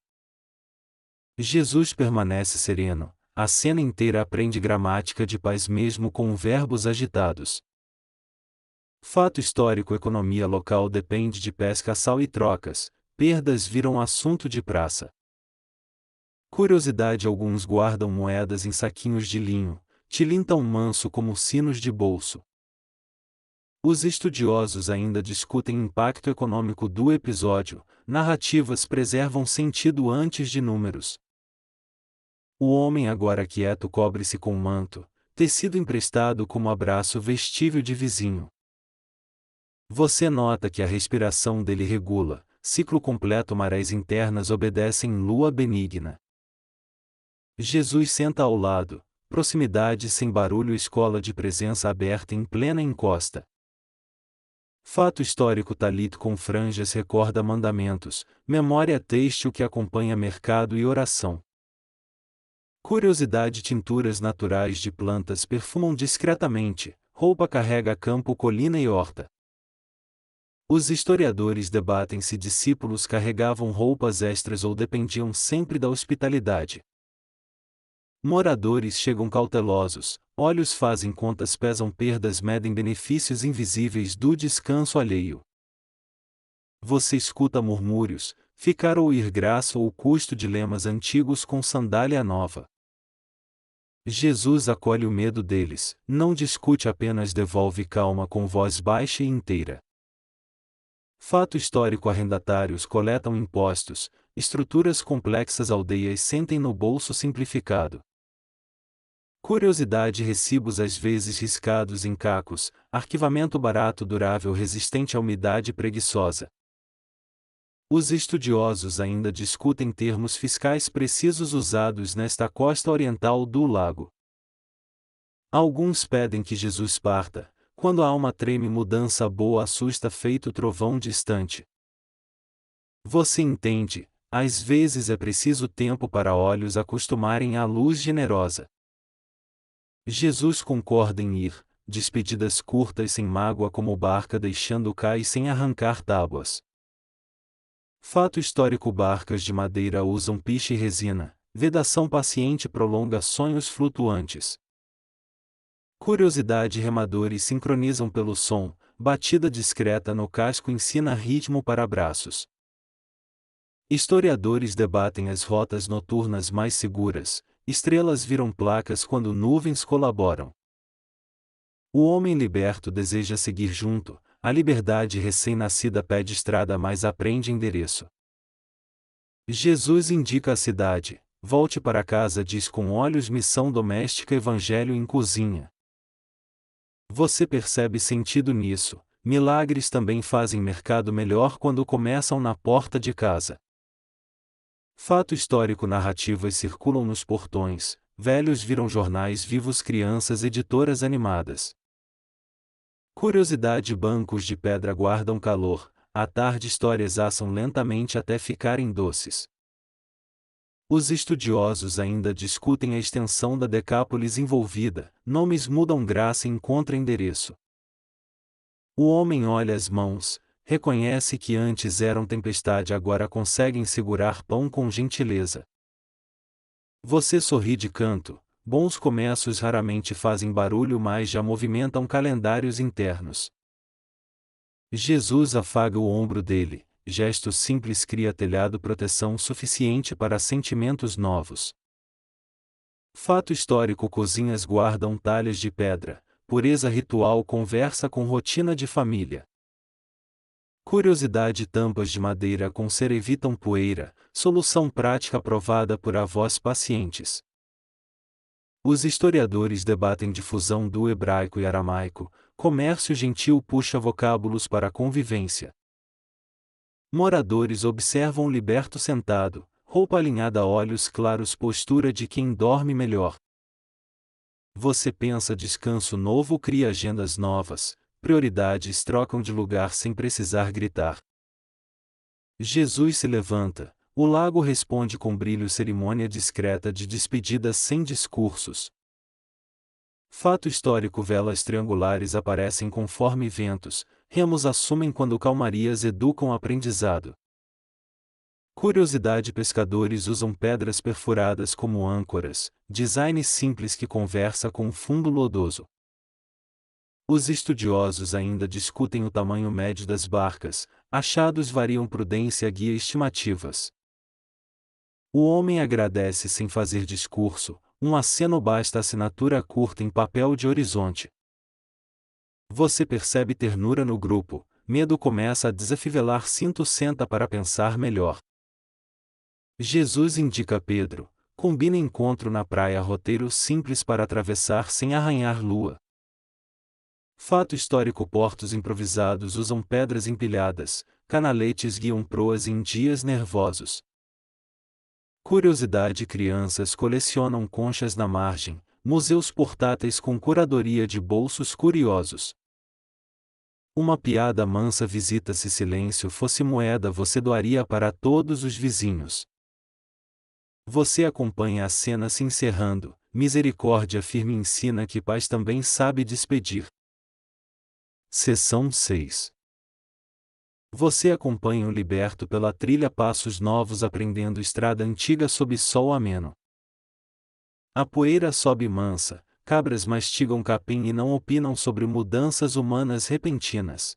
Jesus permanece sereno, a cena inteira aprende gramática de paz mesmo com verbos agitados. Fato histórico: economia local depende de pesca, sal e trocas, perdas viram assunto de praça. Curiosidade: alguns guardam moedas em saquinhos de linho, tilintam manso como sinos de bolso. Os estudiosos ainda discutem o impacto econômico do episódio, narrativas preservam sentido antes de números. O homem agora quieto cobre-se com um manto, tecido emprestado como abraço, vestível de vizinho. Você nota que a respiração dele regula, ciclo completo. Marés internas obedecem lua benigna. Jesus senta ao lado, proximidade sem barulho. Escola de presença aberta em plena encosta. Fato histórico. Talit com franjas recorda mandamentos, memória têxtil que acompanha mercado e oração. Curiosidade. Tinturas naturais de plantas perfumam discretamente, roupa carrega campo, colina e horta. Os historiadores debatem se discípulos carregavam roupas extras ou dependiam sempre da hospitalidade. Moradores chegam cautelosos, olhos fazem contas, pesam perdas, medem benefícios invisíveis do descanso alheio. Você escuta murmúrios, ficar ou ir graça ou custo, dilemas antigos com sandália nova. Jesus acolhe o medo deles, não discute, apenas devolve calma com voz baixa e inteira. Fato histórico. Arrendatários coletam impostos, estruturas complexas. Aldeias sentem no bolso simplificado. Curiosidade. Recibos às vezes riscados em cacos, arquivamento barato, durável, resistente à umidade, preguiçosa. Os estudiosos ainda discutem termos fiscais precisos usados nesta costa oriental do lago. Alguns pedem que Jesus parta. Quando a alma treme, mudança boa assusta, feito trovão distante. Você entende, às vezes é preciso tempo para olhos acostumarem à luz generosa. Jesus concorda em ir, despedidas curtas sem mágoa como barca deixando cais sem arrancar tábuas. Fato histórico. Barcas de madeira usam piche e resina, vedação paciente prolonga sonhos flutuantes. Curiosidade. Remadores sincronizam pelo som, batida discreta no casco ensina ritmo para braços. Historiadores debatem as rotas noturnas mais seguras, estrelas viram placas quando nuvens colaboram. O homem liberto deseja seguir junto, a liberdade recém-nascida pede estrada mas aprende endereço. Jesus indica a cidade, volte para casa, diz com olhos, missão doméstica, evangelho em cozinha. Você percebe sentido nisso, milagres também fazem mercado melhor quando começam na porta de casa. Fato histórico. Narrativas circulam nos portões, velhos viram jornais vivos, crianças editoras animadas. Curiosidade. Bancos de pedra guardam calor, à tarde histórias assam lentamente até ficarem doces. Os estudiosos ainda discutem a extensão da Decápolis envolvida, nomes mudam, graça encontra endereço. O homem olha as mãos, reconhece que antes eram tempestade, agora conseguem segurar pão com gentileza. Você sorri de canto, bons comércios raramente fazem barulho mas já movimentam calendários internos. Jesus afaga o ombro dele. Gesto simples cria telhado, proteção suficiente para sentimentos novos. Fato histórico. Cozinhas guardam talhas de pedra, pureza ritual conversa com rotina de família. Curiosidade. Tampas de madeira com cera evitam poeira, solução prática provada por avós pacientes. Os historiadores debatem difusão do hebraico e aramaico, comércio gentil puxa vocábulos para a convivência. Moradores observam o liberto sentado, roupa alinhada, olhos claros, postura de quem dorme melhor. Você pensa descanso novo, cria agendas novas, prioridades trocam de lugar sem precisar gritar. Jesus se levanta, o lago responde com brilho, cerimônia discreta de despedida sem discursos. Fato histórico. Velas triangulares aparecem conforme ventos, remos assumem quando calmarias educam aprendizado. Curiosidade. Pescadores usam pedras perfuradas como âncoras, design simples que conversa com um fundo lodoso. Os estudiosos ainda discutem o tamanho médio das barcas, achados variam, prudência guia estimativas. O homem agradece sem fazer discurso, um aceno basta, assinatura curta em papel de horizonte. Você percebe ternura no grupo, medo começa a desafivelar, cinto senta para pensar melhor. Jesus indica a Pedro, combina encontro na praia, roteiro simples para atravessar sem arranhar lua. Fato histórico: portos improvisados usam pedras empilhadas, canaletes guiam proas em dias nervosos. Curiosidade: crianças colecionam conchas na margem, museus portáteis com curadoria de bolsos curiosos. Uma piada mansa: visita: se silêncio fosse moeda você doaria para todos os vizinhos. Você acompanha a cena se encerrando, misericórdia firme ensina que paz também sabe despedir. Seção 6. Você acompanha o liberto pela trilha passos novos aprendendo estrada antiga sob sol ameno. A poeira sobe mansa, cabras mastigam capim e não opinam sobre mudanças humanas repentinas.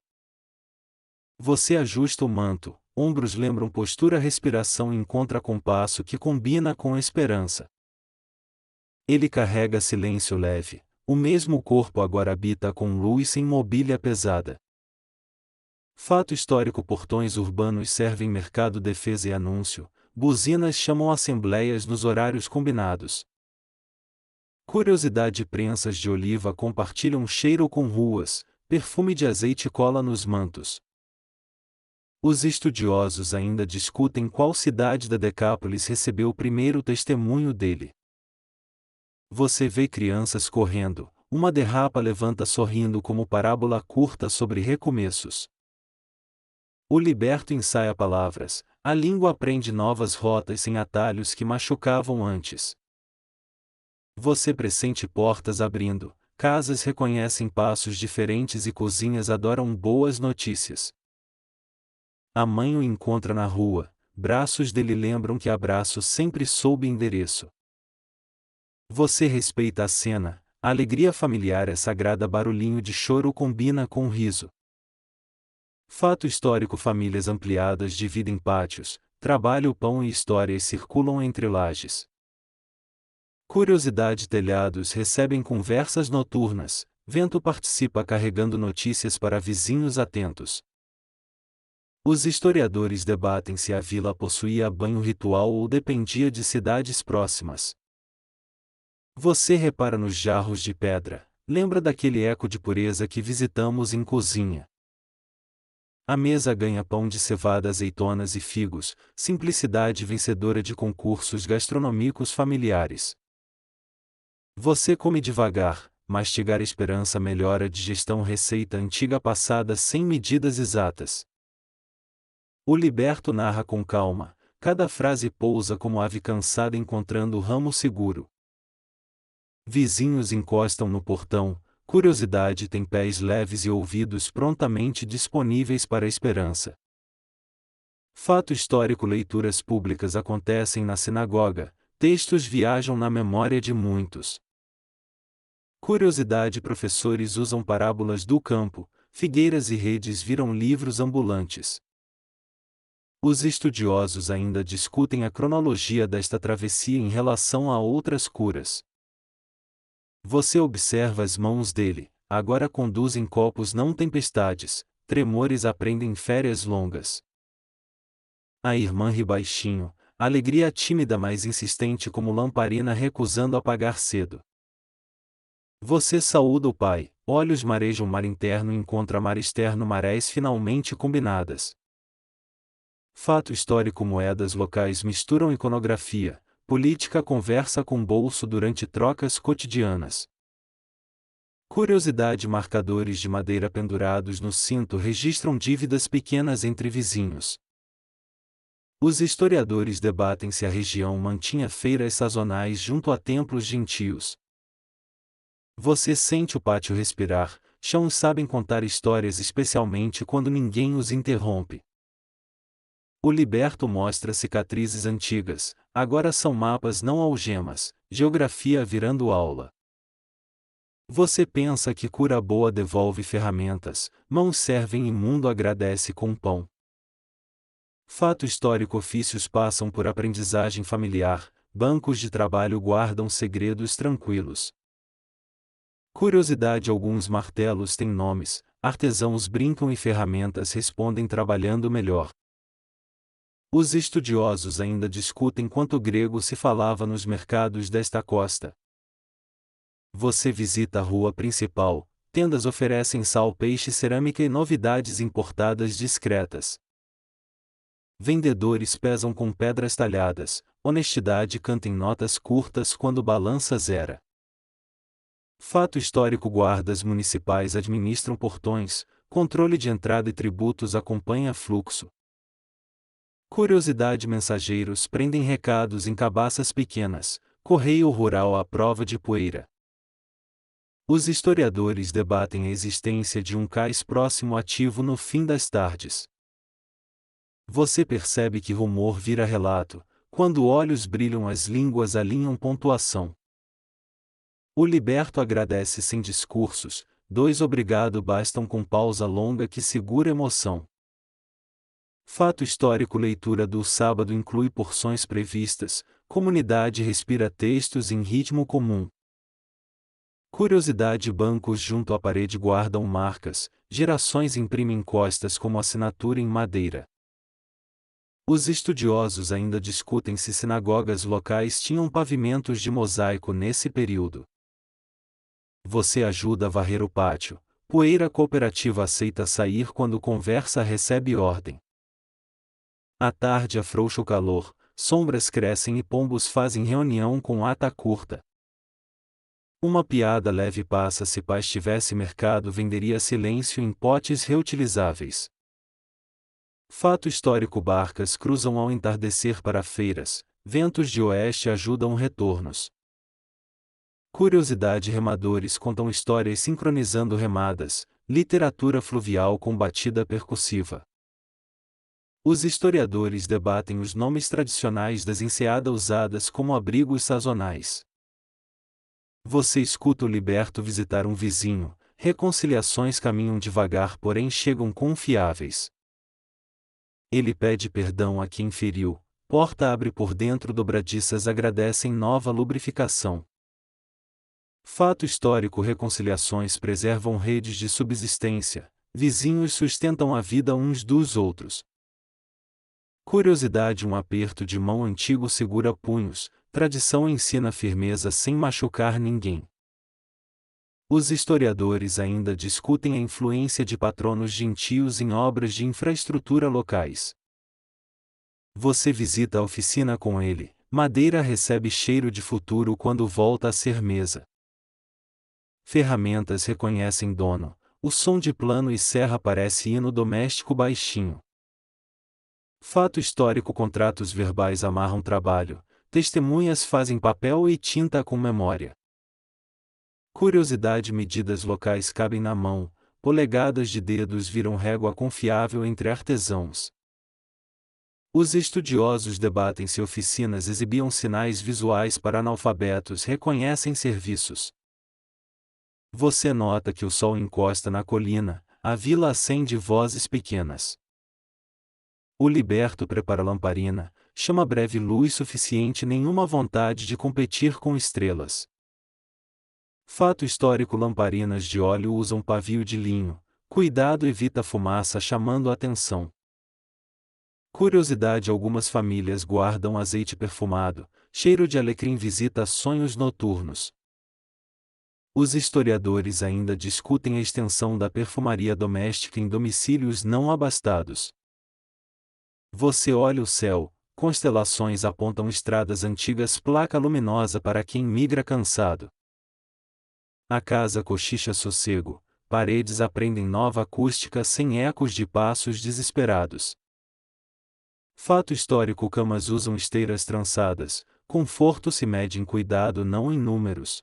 Você ajusta o manto, ombros lembram postura, respiração encontra compasso que combina com a esperança. Ele carrega silêncio leve, o mesmo corpo agora habita com luz sem mobília pesada. Fato histórico: portões urbanos servem mercado, defesa e anúncio, buzinas chamam assembleias nos horários combinados. Curiosidade: prensas de oliva compartilham cheiro com ruas, perfume de azeite cola nos mantos. Os estudiosos ainda discutem qual cidade da Decápolis recebeu o primeiro testemunho dele. Você vê crianças correndo, uma derrapa levanta sorrindo como parábola curta sobre recomeços. O liberto ensaia palavras, a língua aprende novas rotas sem atalhos que machucavam antes. Você pressente portas abrindo, casas reconhecem passos diferentes e cozinhas adoram boas notícias. A mãe o encontra na rua, braços dele lembram que abraço sempre soube endereço. Você respeita a cena, a alegria familiar é sagrada, barulhinho de choro combina com o riso. Fato histórico: famílias ampliadas dividem pátios, trabalho, pão e histórias circulam entre lajes. Curiosidade: telhados recebem conversas noturnas, vento participa carregando notícias para vizinhos atentos. Os historiadores debatem se a vila possuía banho ritual ou dependia de cidades próximas. Você repara nos jarros de pedra, lembra daquele eco de pureza que visitamos em cozinha. A mesa ganha pão de cevada, azeitonas e figos, simplicidade vencedora de concursos gastronômicos familiares. Você come devagar, mastigar esperança melhora a digestão, receita antiga passada sem medidas exatas. O liberto narra com calma, cada frase pousa como ave cansada encontrando o ramo seguro. Vizinhos encostam no portão, curiosidade tem pés leves e ouvidos prontamente disponíveis para a esperança. Fato histórico: leituras públicas acontecem na sinagoga, textos viajam na memória de muitos. Curiosidade: professores usam parábolas do campo, figueiras e redes viram livros ambulantes. Os estudiosos ainda discutem a cronologia desta travessia em relação a outras curas. Você observa as mãos dele, agora conduzem copos não tempestades, tremores aprendem férias longas. A irmã ri baixinho, alegria tímida mas insistente como lamparina recusando apagar cedo. Você saúda o pai, olhos marejam mar interno encontra mar externo, marés finalmente combinadas. Fato histórico: moedas locais misturam iconografia, política conversa com bolso durante trocas cotidianas. Curiosidade: marcadores de madeira pendurados no cinto registram dívidas pequenas entre vizinhos. Os historiadores debatem se a região mantinha feiras sazonais junto a templos gentios. Você sente o pátio respirar, chãos sabem contar histórias especialmente quando ninguém os interrompe. O liberto mostra cicatrizes antigas, agora são mapas não algemas, geografia virando aula. Você pensa que cura boa devolve ferramentas, mãos servem e mundo agradece com pão. Fato histórico: ofícios passam por aprendizagem familiar, bancos de trabalho guardam segredos tranquilos. Curiosidade: alguns martelos têm nomes, artesãos brincam e ferramentas respondem trabalhando melhor. Os estudiosos ainda discutem quanto grego se falava nos mercados desta costa. Você visita a rua principal, tendas oferecem sal, peixe, cerâmica e novidades importadas discretas. Vendedores pesam com pedras talhadas, honestidade canta em notas curtas quando balança zera. Fato histórico: guardas municipais administram portões, controle de entrada e tributos acompanha fluxo. Curiosidade: mensageiros prendem recados em cabaças pequenas, correio rural à prova de poeira. Os historiadores debatem a existência de um cais próximo ativo no fim das tardes. Você percebe que rumor vira relato, quando olhos brilham, as línguas alinham pontuação. O liberto agradece sem discursos, dois obrigado bastam com pausa longa que segura emoção. Fato histórico: leitura do sábado inclui porções previstas, comunidade respira textos em ritmo comum. Curiosidade: bancos junto à parede guardam marcas, gerações imprimem costas como assinatura em madeira. Os estudiosos ainda discutem se sinagogas locais tinham pavimentos de mosaico nesse período. Você ajuda a varrer o pátio, poeira cooperativa aceita sair quando conversa recebe ordem. À tarde afrouxa o calor, sombras crescem e pombos fazem reunião com ata curta. Uma piada leve passa: se paz tivesse mercado venderia silêncio em potes reutilizáveis. Fato histórico: barcas cruzam ao entardecer para feiras, ventos de oeste ajudam retornos. Curiosidade: remadores contam histórias sincronizando remadas, literatura fluvial com batida percussiva. Os historiadores debatem os nomes tradicionais das enseadas usadas como abrigos sazonais. Você escuta o liberto visitar um vizinho, reconciliações caminham devagar porém chegam confiáveis. Ele pede perdão a quem feriu, porta abre por dentro, dobradiças agradecem nova lubrificação. Fato histórico: reconciliações preservam redes de subsistência, vizinhos sustentam a vida uns dos outros. Curiosidade: um aperto de mão antigo segura punhos, tradição ensina firmeza sem machucar ninguém. Os historiadores ainda discutem a influência de patronos gentios em obras de infraestrutura locais. Você visita a oficina com ele, madeira recebe cheiro de futuro quando volta a ser mesa. Ferramentas reconhecem dono, o som de plano e serra parece hino doméstico baixinho. Fato histórico: contratos verbais amarram trabalho, testemunhas fazem papel e tinta com memória. Curiosidade: medidas locais cabem na mão, polegadas de dedos viram régua confiável entre artesãos. Os estudiosos debatem se oficinas exibiam sinais visuais para analfabetos reconhecem serviços. Você nota que o sol encosta na colina, a vila acende vozes pequenas. O liberto prepara lamparina, chama breve luz suficiente, nenhuma vontade de competir com estrelas. Fato histórico: lamparinas de óleo usam pavio de linho, cuidado evita fumaça chamando a atenção. Curiosidade: algumas famílias guardam azeite perfumado, cheiro de alecrim visita sonhos noturnos. Os historiadores ainda discutem a extensão da perfumaria doméstica em domicílios não abastados. Você olha o céu, constelações apontam estradas antigas, placa luminosa para quem migra cansado. A casa cochicha sossego, paredes aprendem nova acústica sem ecos de passos desesperados. Fato histórico: camas usam esteiras trançadas, conforto se mede em cuidado não em números.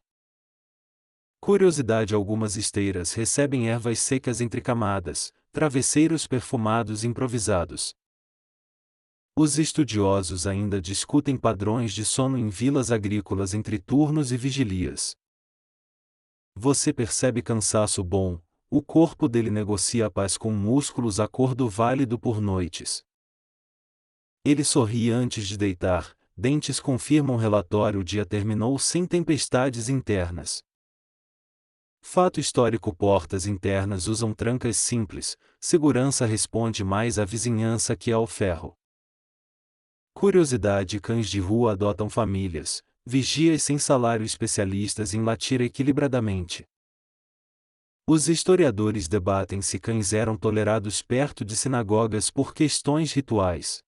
Curiosidade: algumas esteiras recebem ervas secas entre camadas, travesseiros perfumados improvisados. Os estudiosos ainda discutem padrões de sono em vilas agrícolas entre turnos e vigilias. Você percebe cansaço bom, o corpo dele negocia a paz com músculos, acordo válido por noites. Ele sorri antes de deitar, dentes confirmam relatório: o dia terminou sem tempestades internas. Fato histórico: portas internas usam trancas simples, segurança responde mais à vizinhança que ao ferro. Curiosidade: cães de rua adotam famílias, vigias sem salário especialistas em latir equilibradamente. Os historiadores debatem se cães eram tolerados perto de sinagogas por questões rituais.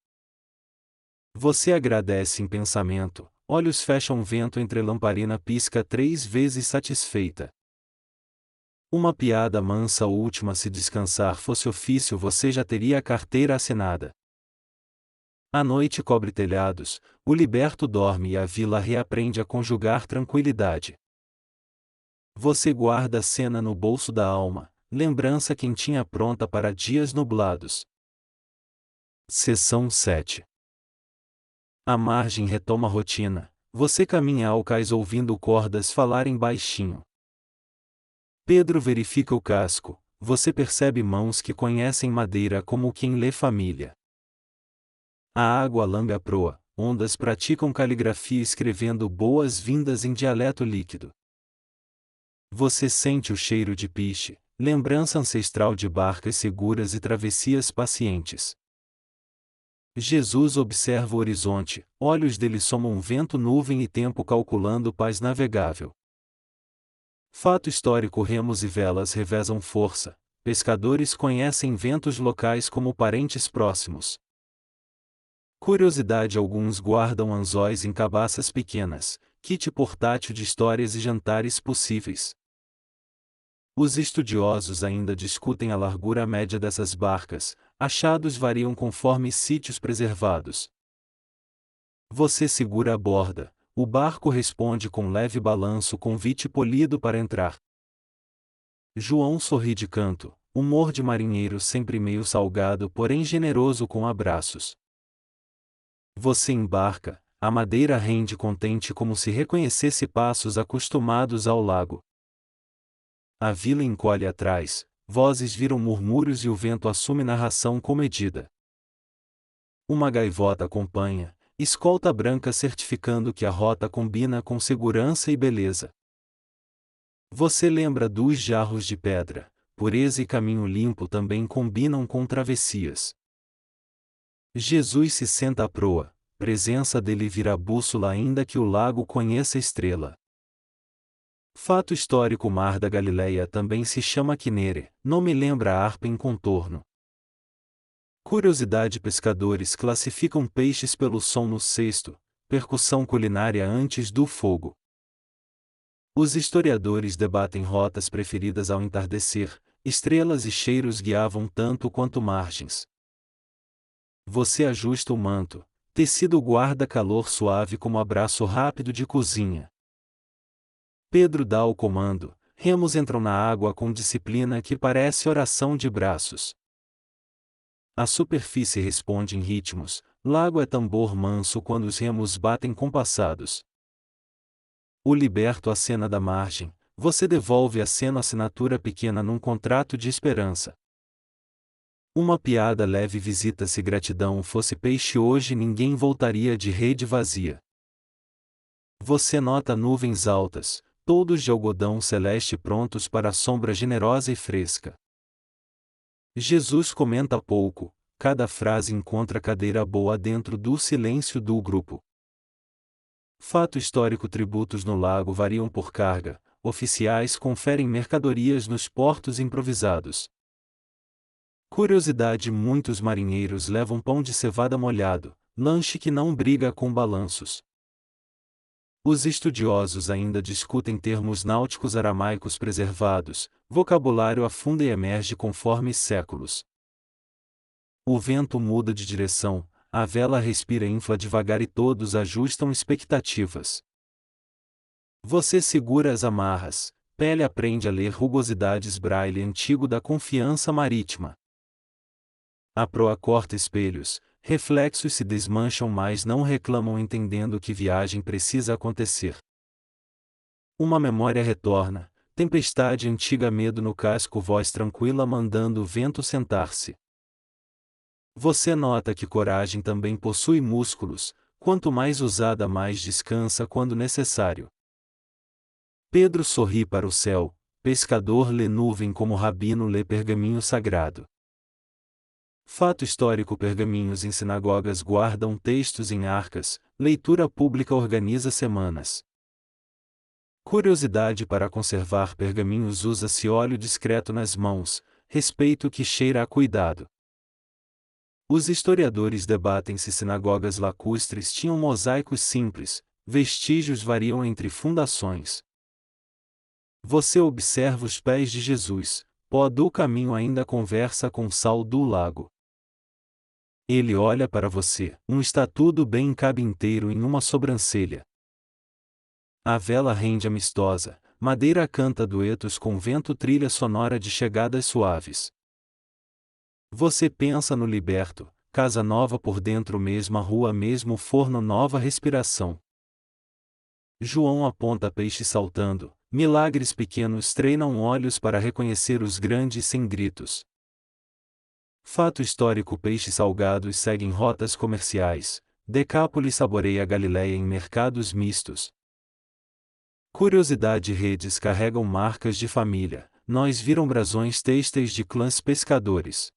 Você agradece em pensamento, olhos fecham vento entre lamparina pisca 3 vezes satisfeita. Uma piada mansa última se descansar fosse ofício você já teria a carteira assinada. A noite cobre telhados, o liberto dorme e a vila reaprende a conjugar tranquilidade. Você guarda a cena no bolso da alma, lembrança quentinha pronta para dias nublados. Seção 7. A margem retoma a rotina, você caminha ao cais ouvindo cordas falarem baixinho. Pedro verifica o casco, você percebe mãos que conhecem madeira como quem lê família. A água lambe a proa, ondas praticam caligrafia escrevendo boas-vindas em dialeto líquido. Você sente o cheiro de piche, lembrança ancestral de barcas seguras e travessias pacientes. Jesus observa o horizonte, olhos dele somam vento, nuvem e tempo calculando paz navegável. Fato histórico: remos e velas revezam força, pescadores conhecem ventos locais como parentes próximos. Curiosidade: alguns guardam anzóis em cabaças pequenas, kit portátil de histórias e jantares possíveis. Os estudiosos ainda discutem a largura média dessas barcas, achados variam conforme sítios preservados. Você segura a borda, o barco responde com leve balanço, convite polido para entrar. João sorri de canto, humor de marinheiro sempre meio salgado porém generoso com abraços. Você embarca, a madeira rende contente como se reconhecesse passos acostumados ao lago. A vila encolhe atrás, vozes viram murmúrios e o vento assume narração comedida. Uma gaivota acompanha, escolta branca certificando que a rota combina com segurança e beleza. Você lembra dos jarros de pedra, pureza e caminho limpo também combinam com travessias. Jesus se senta à proa, presença dele vira bússola ainda que o lago conheça estrela. Fato histórico: o mar da Galileia também se chama Quinere, nome lembra a harpa em contorno. Curiosidade: pescadores classificam peixes pelo som no cesto, percussão culinária antes do fogo. Os historiadores debatem rotas preferidas ao entardecer, estrelas e cheiros guiavam tanto quanto margens. Você ajusta o manto, tecido guarda calor suave como abraço rápido de cozinha. Pedro dá o comando, remos entram na água com disciplina que parece oração de braços. A superfície responde em ritmos, lago é tambor manso quando os remos batem compassados. O liberto acena da margem, você devolve aceno assinatura pequena num contrato de esperança. Uma piada leve visita: se gratidão fosse peixe hoje ninguém voltaria de rede vazia. Você nota nuvens altas, toldos de algodão celeste prontos para a sombra generosa e fresca. Jesus comenta pouco, cada frase encontra cadeira boa dentro do silêncio do grupo. Fato histórico: tributos no lago variam por carga, oficiais conferem mercadorias nos portos improvisados. Curiosidade: muitos marinheiros levam pão de cevada molhado, lanche que não briga com balanços. Os estudiosos ainda discutem termos náuticos aramaicos preservados, vocabulário afunda e emerge conforme séculos. O vento muda de direção, a vela respira e infla devagar e todos ajustam expectativas. Você segura as amarras, pele aprende a ler rugosidades braille antigo da confiança marítima. A proa corta espelhos, reflexos se desmancham mas não reclamam entendendo que viagem precisa acontecer. Uma memória retorna, tempestade antiga medo no casco voz tranquila mandando o vento sentar-se. Você nota que coragem também possui músculos, quanto mais usada mais descansa quando necessário. Pedro sorri para o céu, pescador lê nuvem como rabino lê pergaminho sagrado. Fato histórico: pergaminhos em sinagogas guardam textos em arcas, leitura pública organiza semanas. Curiosidade para conservar pergaminhos: usa-se óleo discreto nas mãos, respeito que cheira a cuidado. Os historiadores debatem se sinagogas lacustres tinham mosaicos simples, vestígios variam entre fundações. Você observa os pés de Jesus, pó do caminho ainda conversa com sal do lago. Ele olha para você, um estatuto bem cabe inteiro em uma sobrancelha. A vela rende amistosa, madeira canta duetos com vento, trilha sonora de chegadas suaves. Você pensa no liberto, casa nova por dentro, mesma rua, mesmo forno, nova respiração. João aponta peixe saltando, milagres pequenos treinam olhos para reconhecer os grandes sem gritos. Fato histórico: peixes salgados seguem rotas comerciais, Decápolis saboreia a Galileia em mercados mistos. Curiosidade: redes carregam marcas de família, nós viram brasões têxteis de clãs pescadores.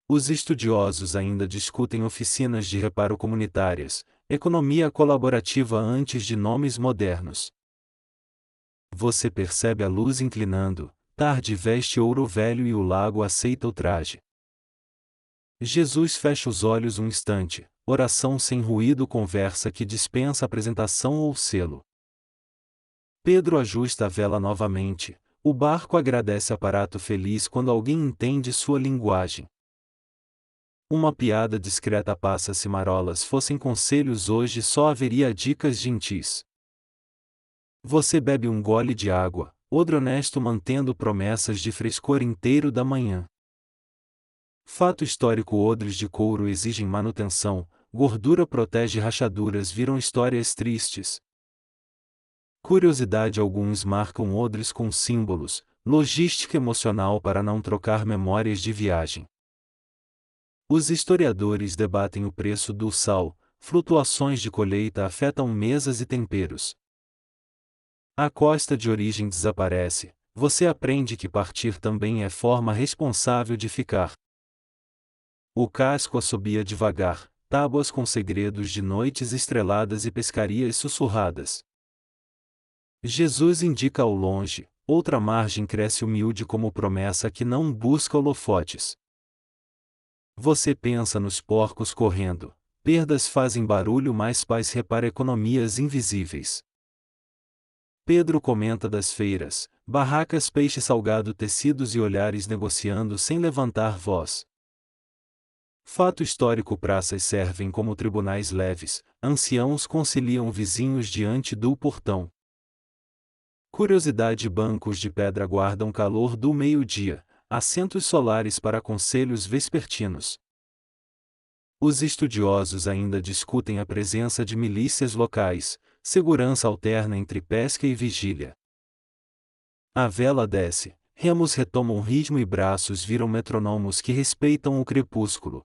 Os estudiosos ainda discutem oficinas de reparo comunitárias, economia colaborativa antes de nomes modernos. Você percebe a luz inclinando, tarde veste ouro velho e o lago aceita o traje. Jesus fecha os olhos um instante, oração sem ruído, conversa que dispensa apresentação ou selo. Pedro ajusta a vela novamente, o barco agradece, aparato feliz quando alguém entende sua linguagem. Uma piada discreta passa: se marolas fossem conselhos hoje só haveria dicas gentis. Você bebe um gole de água, odre honesto mantendo promessas de frescor inteiro da manhã. Fato histórico: odres de couro exigem manutenção, gordura protege rachaduras, viram histórias tristes. Curiosidade: alguns marcam odres com símbolos, logística emocional para não trocar memórias de viagem. Os historiadores debatem o preço do sal, flutuações de colheita afetam mesas e temperos. A costa de origem desaparece, você aprende que partir também é forma responsável de ficar. O casco assobia devagar, tábuas com segredos de noites estreladas e pescarias sussurradas. Jesus indica ao longe, outra margem cresce humilde como promessa que não busca holofotes. Você pensa nos porcos correndo, perdas fazem barulho, mas paz repara economias invisíveis. Pedro comenta das feiras, barracas, peixe salgado, tecidos e olhares negociando sem levantar voz. Fato histórico: praças servem como tribunais leves, anciãos conciliam vizinhos diante do portão. Curiosidade: bancos de pedra guardam calor do meio-dia, assentos solares para conselhos vespertinos. Os estudiosos ainda discutem a presença de milícias locais, segurança alterna entre pesca e vigília. A vela desce, remos retomam ritmo e braços viram metrônomos que respeitam o crepúsculo.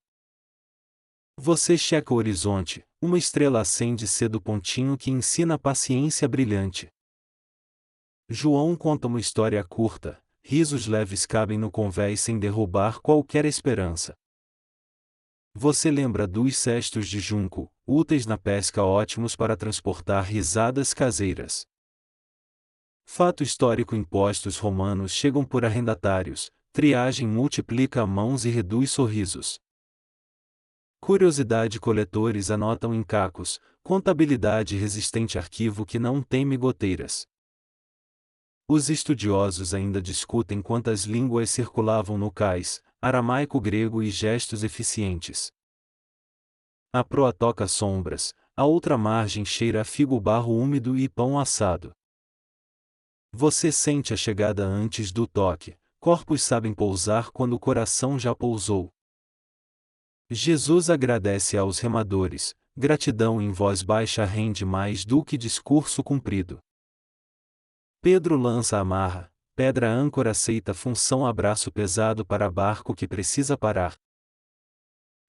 Você checa o horizonte, uma estrela acende cedo, pontinho que ensina paciência brilhante. João conta uma história curta, risos leves cabem no convés sem derrubar qualquer esperança. Você lembra dos cestos de junco, úteis na pesca, ótimos para transportar risadas caseiras. Fato histórico: impostos romanos chegam por arrendatários, triagem multiplica mãos e reduz sorrisos. Curiosidade: coletores anotam em cacos, contabilidade resistente, arquivo que não teme goteiras. Os estudiosos ainda discutem quantas línguas circulavam no cais, aramaico, grego e gestos eficientes. A proa toca sombras, a outra margem cheira a figo, barro úmido e pão assado. Você sente a chegada antes do toque, corpos sabem pousar quando o coração já pousou. Jesus agradece aos remadores, gratidão em voz baixa rende mais do que discurso comprido. Pedro lança a amarra, pedra âncora aceita função, abraço pesado para barco que precisa parar.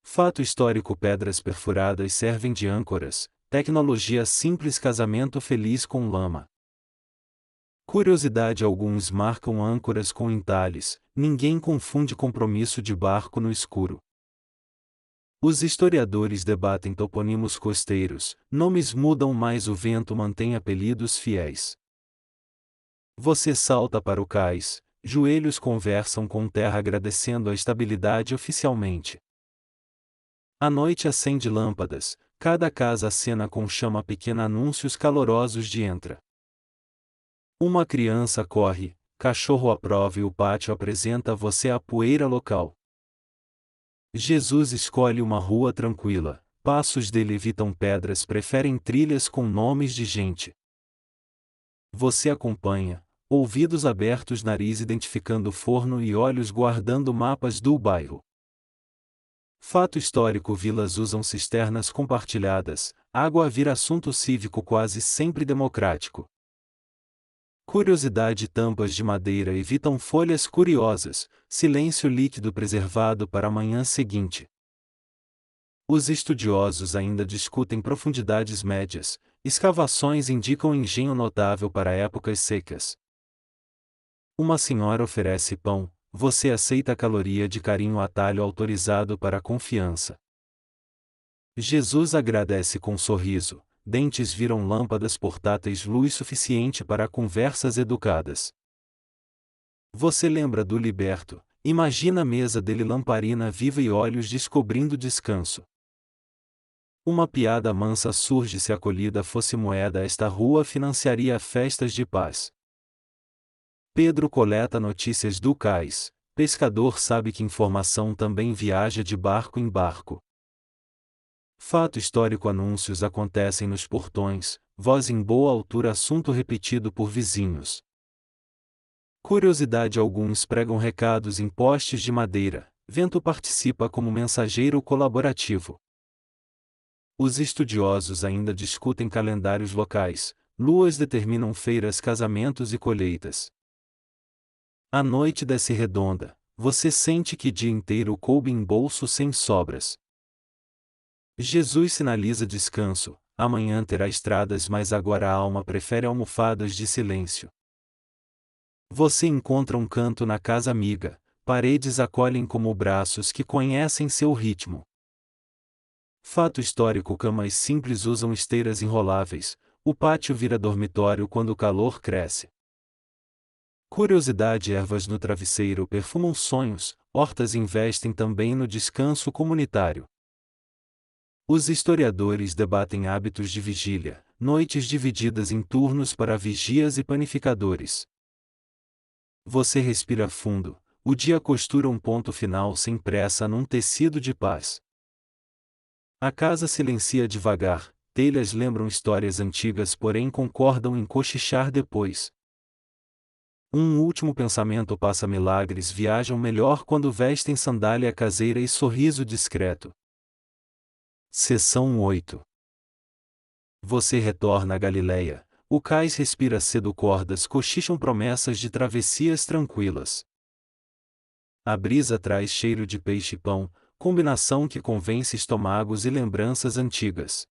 Fato histórico: pedras perfuradas servem de âncoras, tecnologia simples, casamento feliz com lama. Curiosidade: alguns marcam âncoras com entalhes, ninguém confunde compromisso de barco no escuro. Os historiadores debatem toponímos costeiros, nomes mudam mas o vento mantém apelidos fiéis. Você salta para o cais, joelhos conversam com terra agradecendo a estabilidade oficialmente. A noite acende lâmpadas, cada casa acena com chama pequena anúncios calorosos de entra. Uma criança corre, cachorro aprova e o pátio apresenta a você a poeira local. Jesus escolhe uma rua tranquila, passos dele evitam pedras, preferem trilhas com nomes de gente. Você acompanha, ouvidos abertos, nariz identificando o forno e olhos guardando mapas do bairro. Fato histórico: vilas usam cisternas compartilhadas, água vira assunto cívico quase sempre democrático. Curiosidade: tampas de madeira evitam folhas curiosas, silêncio líquido preservado para a manhã seguinte. Os estudiosos ainda discutem profundidades médias, escavações indicam engenho notável para épocas secas. Uma senhora oferece pão, você aceita a caloria de carinho, atalho autorizado para a confiança. Jesus agradece com sorriso, dentes viram lâmpadas portáteis, luz suficiente para conversas educadas. Você lembra do liberto, imagina a mesa dele, lamparina viva e olhos descobrindo descanso. Uma piada mansa surge: se a acolhida fosse moeda, esta rua financiaria festas de paz. Pedro coleta notícias do cais, pescador sabe que informação também viaja de barco em barco. Fato histórico: anúncios acontecem nos portões, voz em boa altura, assunto repetido por vizinhos. Curiosidade: alguns pregam recados em postes de madeira, vento participa como mensageiro colaborativo. Os estudiosos ainda discutem calendários locais, luas determinam feiras, casamentos e colheitas. A noite desce redonda, você sente que dia inteiro coube em bolso sem sobras. Jesus sinaliza descanso, amanhã terá estradas, mas agora a alma prefere almofadas de silêncio. Você encontra um canto na casa amiga, paredes acolhem como braços que conhecem seu ritmo. Fato histórico: camas simples usam esteiras enroláveis, o pátio vira dormitório quando o calor cresce. Curiosidade: ervas no travesseiro perfumam sonhos, hortas investem também no descanso comunitário. Os historiadores debatem hábitos de vigília, noites divididas em turnos para vigias e panificadores. Você respira fundo, o dia costura um ponto final sem pressa num tecido de paz. A casa silencia devagar, telhas lembram histórias antigas, porém concordam em cochichar depois. Um último pensamento: passa milagres viajam melhor quando vestem sandália caseira e sorriso discreto. Seção 8. Você retorna a Galileia, o cais respira cedo, cordas cochicham promessas de travessias tranquilas. A brisa traz cheiro de peixe e pão, combinação que convence estômagos e lembranças antigas.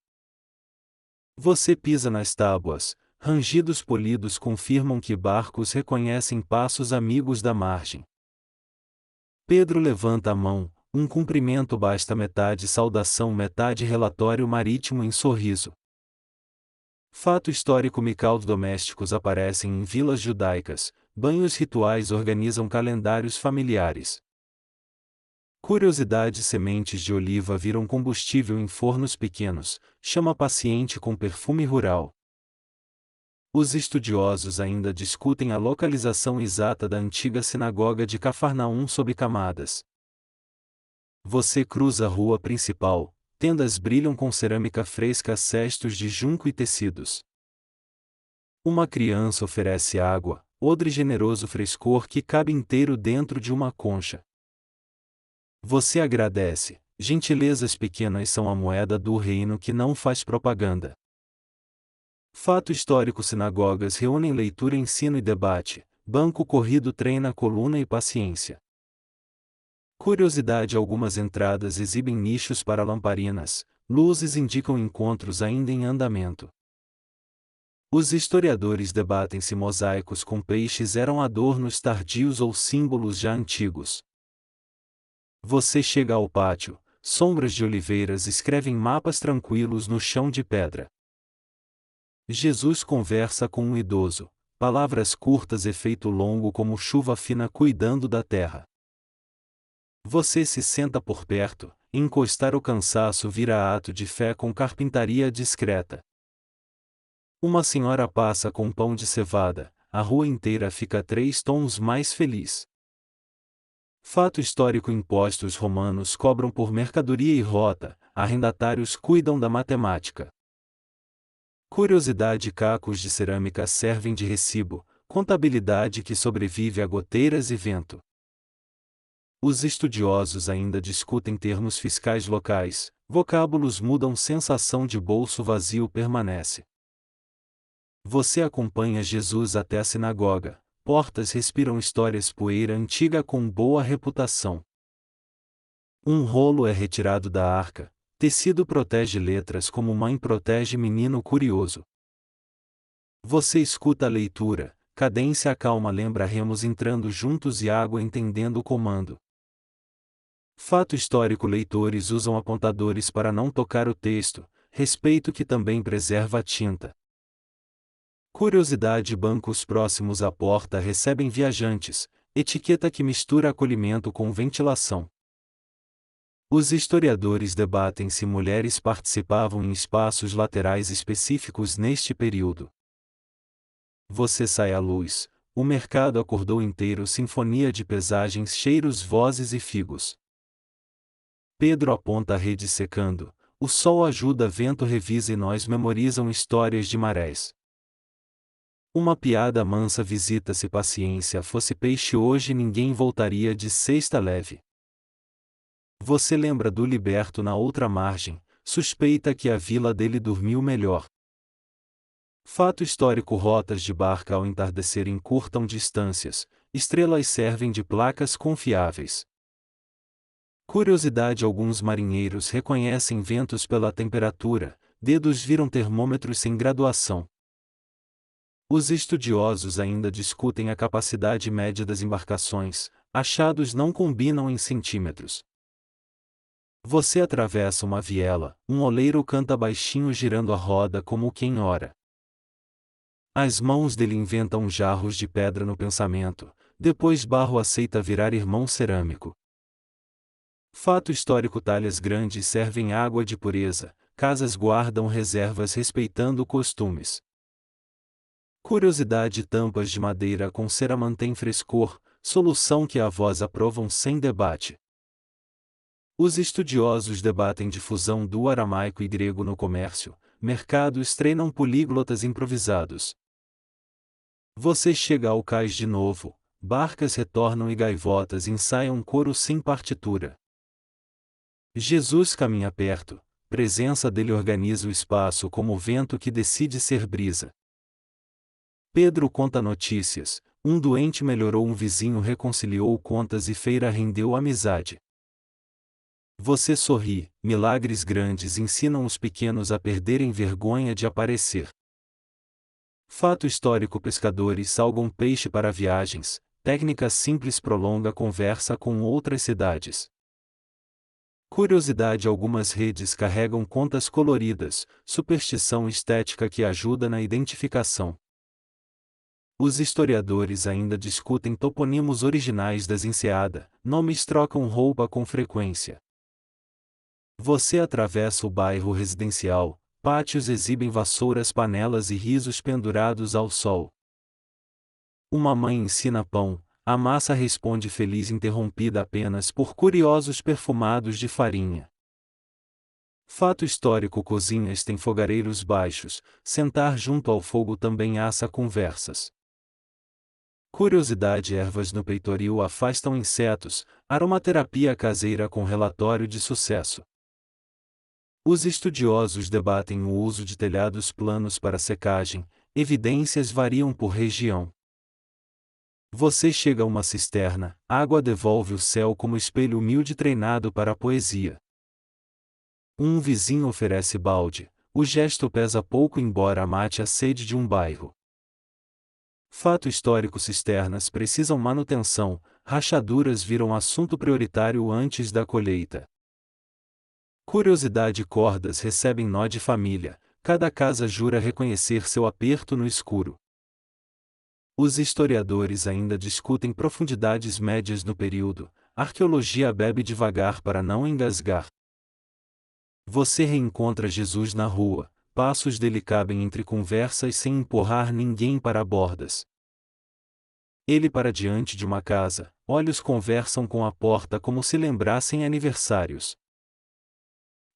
Você pisa nas tábuas, rangidos polidos confirmam que barcos reconhecem passos amigos da margem. Pedro levanta a mão, um cumprimento basta, metade saudação, metade relatório marítimo em sorriso. Fato histórico: micaus domésticos aparecem em vilas judaicas, banhos rituais organizam calendários familiares. Curiosidade: sementes de oliva viram combustível em fornos pequenos, chama paciente com perfume rural. Os estudiosos ainda discutem a localização exata da antiga sinagoga de Cafarnaum sob camadas. Você cruza a rua principal, tendas brilham com cerâmica fresca, cestos de junco e tecidos. Uma criança oferece água, odre generoso frescor que cabe inteiro dentro de uma concha. Você agradece, gentilezas pequenas são a moeda do reino que não faz propaganda. Fato histórico: sinagogas reúnem leitura, ensino e debate, banco corrido treina coluna e paciência. Curiosidade: algumas entradas exibem nichos para lamparinas, luzes indicam encontros ainda em andamento. Os historiadores debatem se mosaicos com peixes eram adornos tardios ou símbolos já antigos. Você chega ao pátio, sombras de oliveiras escrevem mapas tranquilos no chão de pedra. Jesus conversa com um idoso, palavras curtas, efeito longo como chuva fina cuidando da terra. Você se senta por perto, encostar o cansaço vira ato de fé com carpintaria discreta. Uma senhora passa com pão de cevada, a rua inteira fica 3 tons mais feliz. Fato histórico: impostos romanos cobram por mercadoria e rota, arrendatários cuidam da matemática. Curiosidade: cacos de cerâmica servem de recibo, contabilidade que sobrevive a goteiras e vento. Os estudiosos ainda discutem termos fiscais locais, vocábulos mudam, sensação de bolso vazio permanece. Você acompanha Jesus até a sinagoga, portas respiram histórias, poeira antiga com boa reputação. Um rolo é retirado da arca, tecido protege letras como mãe protege menino curioso. Você escuta a leitura, cadência acalma, lembra remos entrando juntos e água entendendo o comando. Fato histórico: leitores usam apontadores para não tocar o texto, respeito que também preserva a tinta. Curiosidade: bancos próximos à porta recebem viajantes, etiqueta que mistura acolhimento com ventilação. Os historiadores debatem se mulheres participavam em espaços laterais específicos neste período. Você sai à luz, o mercado acordou inteiro, sinfonia de pesagens, cheiros, vozes e figos. Pedro aponta a rede secando, o sol ajuda, vento revisa e nós memorizam histórias de marés. Uma piada mansa visita: se paciência fosse peixe hoje ninguém voltaria de cesta leve. Você lembra do liberto na outra margem, suspeita que a vila dele dormiu melhor. Fato histórico: rotas de barca ao entardecer encurtam distâncias, estrelas servem de placas confiáveis. Curiosidade: alguns marinheiros reconhecem ventos pela temperatura, dedos viram termômetros sem graduação. Os estudiosos ainda discutem a capacidade média das embarcações, achados não combinam em centímetros. Você atravessa uma viela, um oleiro canta baixinho girando a roda como quem ora. As mãos dele inventam jarros de pedra no pensamento, depois barro aceita virar irmão cerâmico. Fato histórico: talhas grandes servem água de pureza, casas guardam reservas respeitando costumes. Curiosidade: tampas de madeira com cera mantém frescor, solução que avós aprovam sem debate. Os estudiosos debatem difusão do aramaico e grego no comércio, mercados treinam políglotas improvisados. Você chega ao cais de novo, barcas retornam e gaivotas ensaiam coro sem partitura. Jesus caminha perto, presença dele organiza o espaço como o vento que decide ser brisa. Pedro conta notícias: um doente melhorou, um vizinho reconciliou contas e feira rendeu amizade. Você sorri, milagres grandes ensinam os pequenos a perderem vergonha de aparecer. Fato histórico: pescadores salgam peixe para viagens, técnica simples prolonga conversa com outras cidades. Curiosidade: algumas redes carregam contas coloridas, superstição estética que ajuda na identificação. Os historiadores ainda discutem toponimos originais das Enseada, nomes trocam roupa com frequência. Você atravessa o bairro residencial, pátios exibem vassouras, panelas e risos pendurados ao sol. Uma mãe ensina pão, a massa responde feliz, interrompida apenas por curiosos perfumados de farinha. Fato histórico: cozinhas têm fogareiros baixos, sentar junto ao fogo também assa conversas. Curiosidade: ervas no peitoril afastam insetos, aromaterapia caseira com relatório de sucesso. Os estudiosos debatem o uso de telhados planos para secagem, evidências variam por região. Você chega a uma cisterna, água devolve o céu como espelho humilde treinado para a poesia. Um vizinho oferece balde, o gesto pesa pouco embora mate a sede de um bairro. Fato histórico: cisternas precisam manutenção, rachaduras viram assunto prioritário antes da colheita. Curiosidade e cordas recebem nó de família, cada casa jura reconhecer seu aperto no escuro. Os historiadores ainda discutem profundidades médias no período, a arqueologia bebe devagar para não engasgar. Você reencontra Jesus na rua, passos dele cabem entre conversas sem empurrar ninguém para bordas. Ele para diante de uma casa, olhos conversam com a porta como se lembrassem aniversários.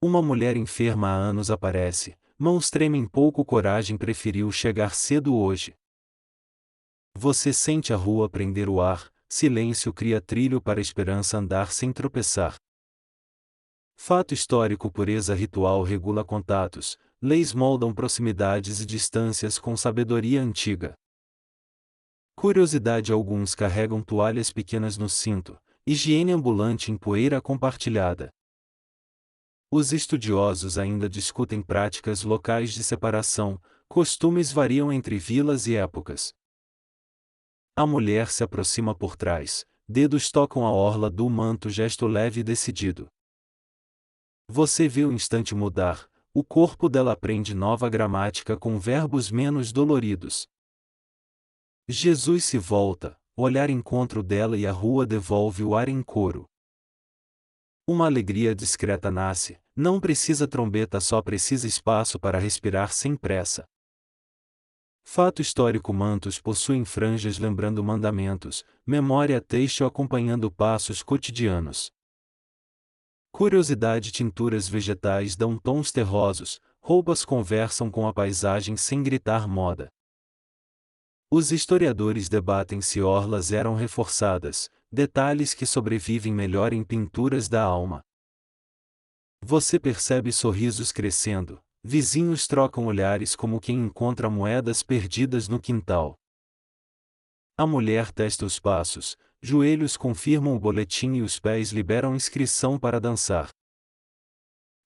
Uma mulher enferma há anos aparece, mãos tremem pouco coragem preferiu chegar cedo hoje. Você sente a rua prender o ar, silêncio cria trilho para a esperança andar sem tropeçar. Fato histórico pureza ritual regula contatos, leis moldam proximidades e distâncias com sabedoria antiga. Curiosidade alguns carregam toalhas pequenas no cinto, higiene ambulante em poeira compartilhada. Os estudiosos ainda discutem práticas locais de separação, costumes variam entre vilas e épocas. A mulher se aproxima por trás, dedos tocam a orla do manto gesto leve e decidido. Você vê o instante mudar, o corpo dela aprende nova gramática com verbos menos doloridos. Jesus se volta, olhar encontro dela e a rua devolve o ar em coro. Uma alegria discreta nasce, não precisa trombeta só precisa espaço para respirar sem pressa. Fato histórico mantos possuem franjas lembrando mandamentos, memória têxtil acompanhando passos cotidianos. Curiosidade tinturas vegetais dão tons terrosos, roupas conversam com a paisagem sem gritar moda. Os historiadores debatem se orlas eram reforçadas, detalhes que sobrevivem melhor em pinturas da alma. Você percebe sorrisos crescendo, vizinhos trocam olhares como quem encontra moedas perdidas no quintal. A mulher testa os passos, joelhos confirmam o boletim e os pés liberam inscrição para dançar.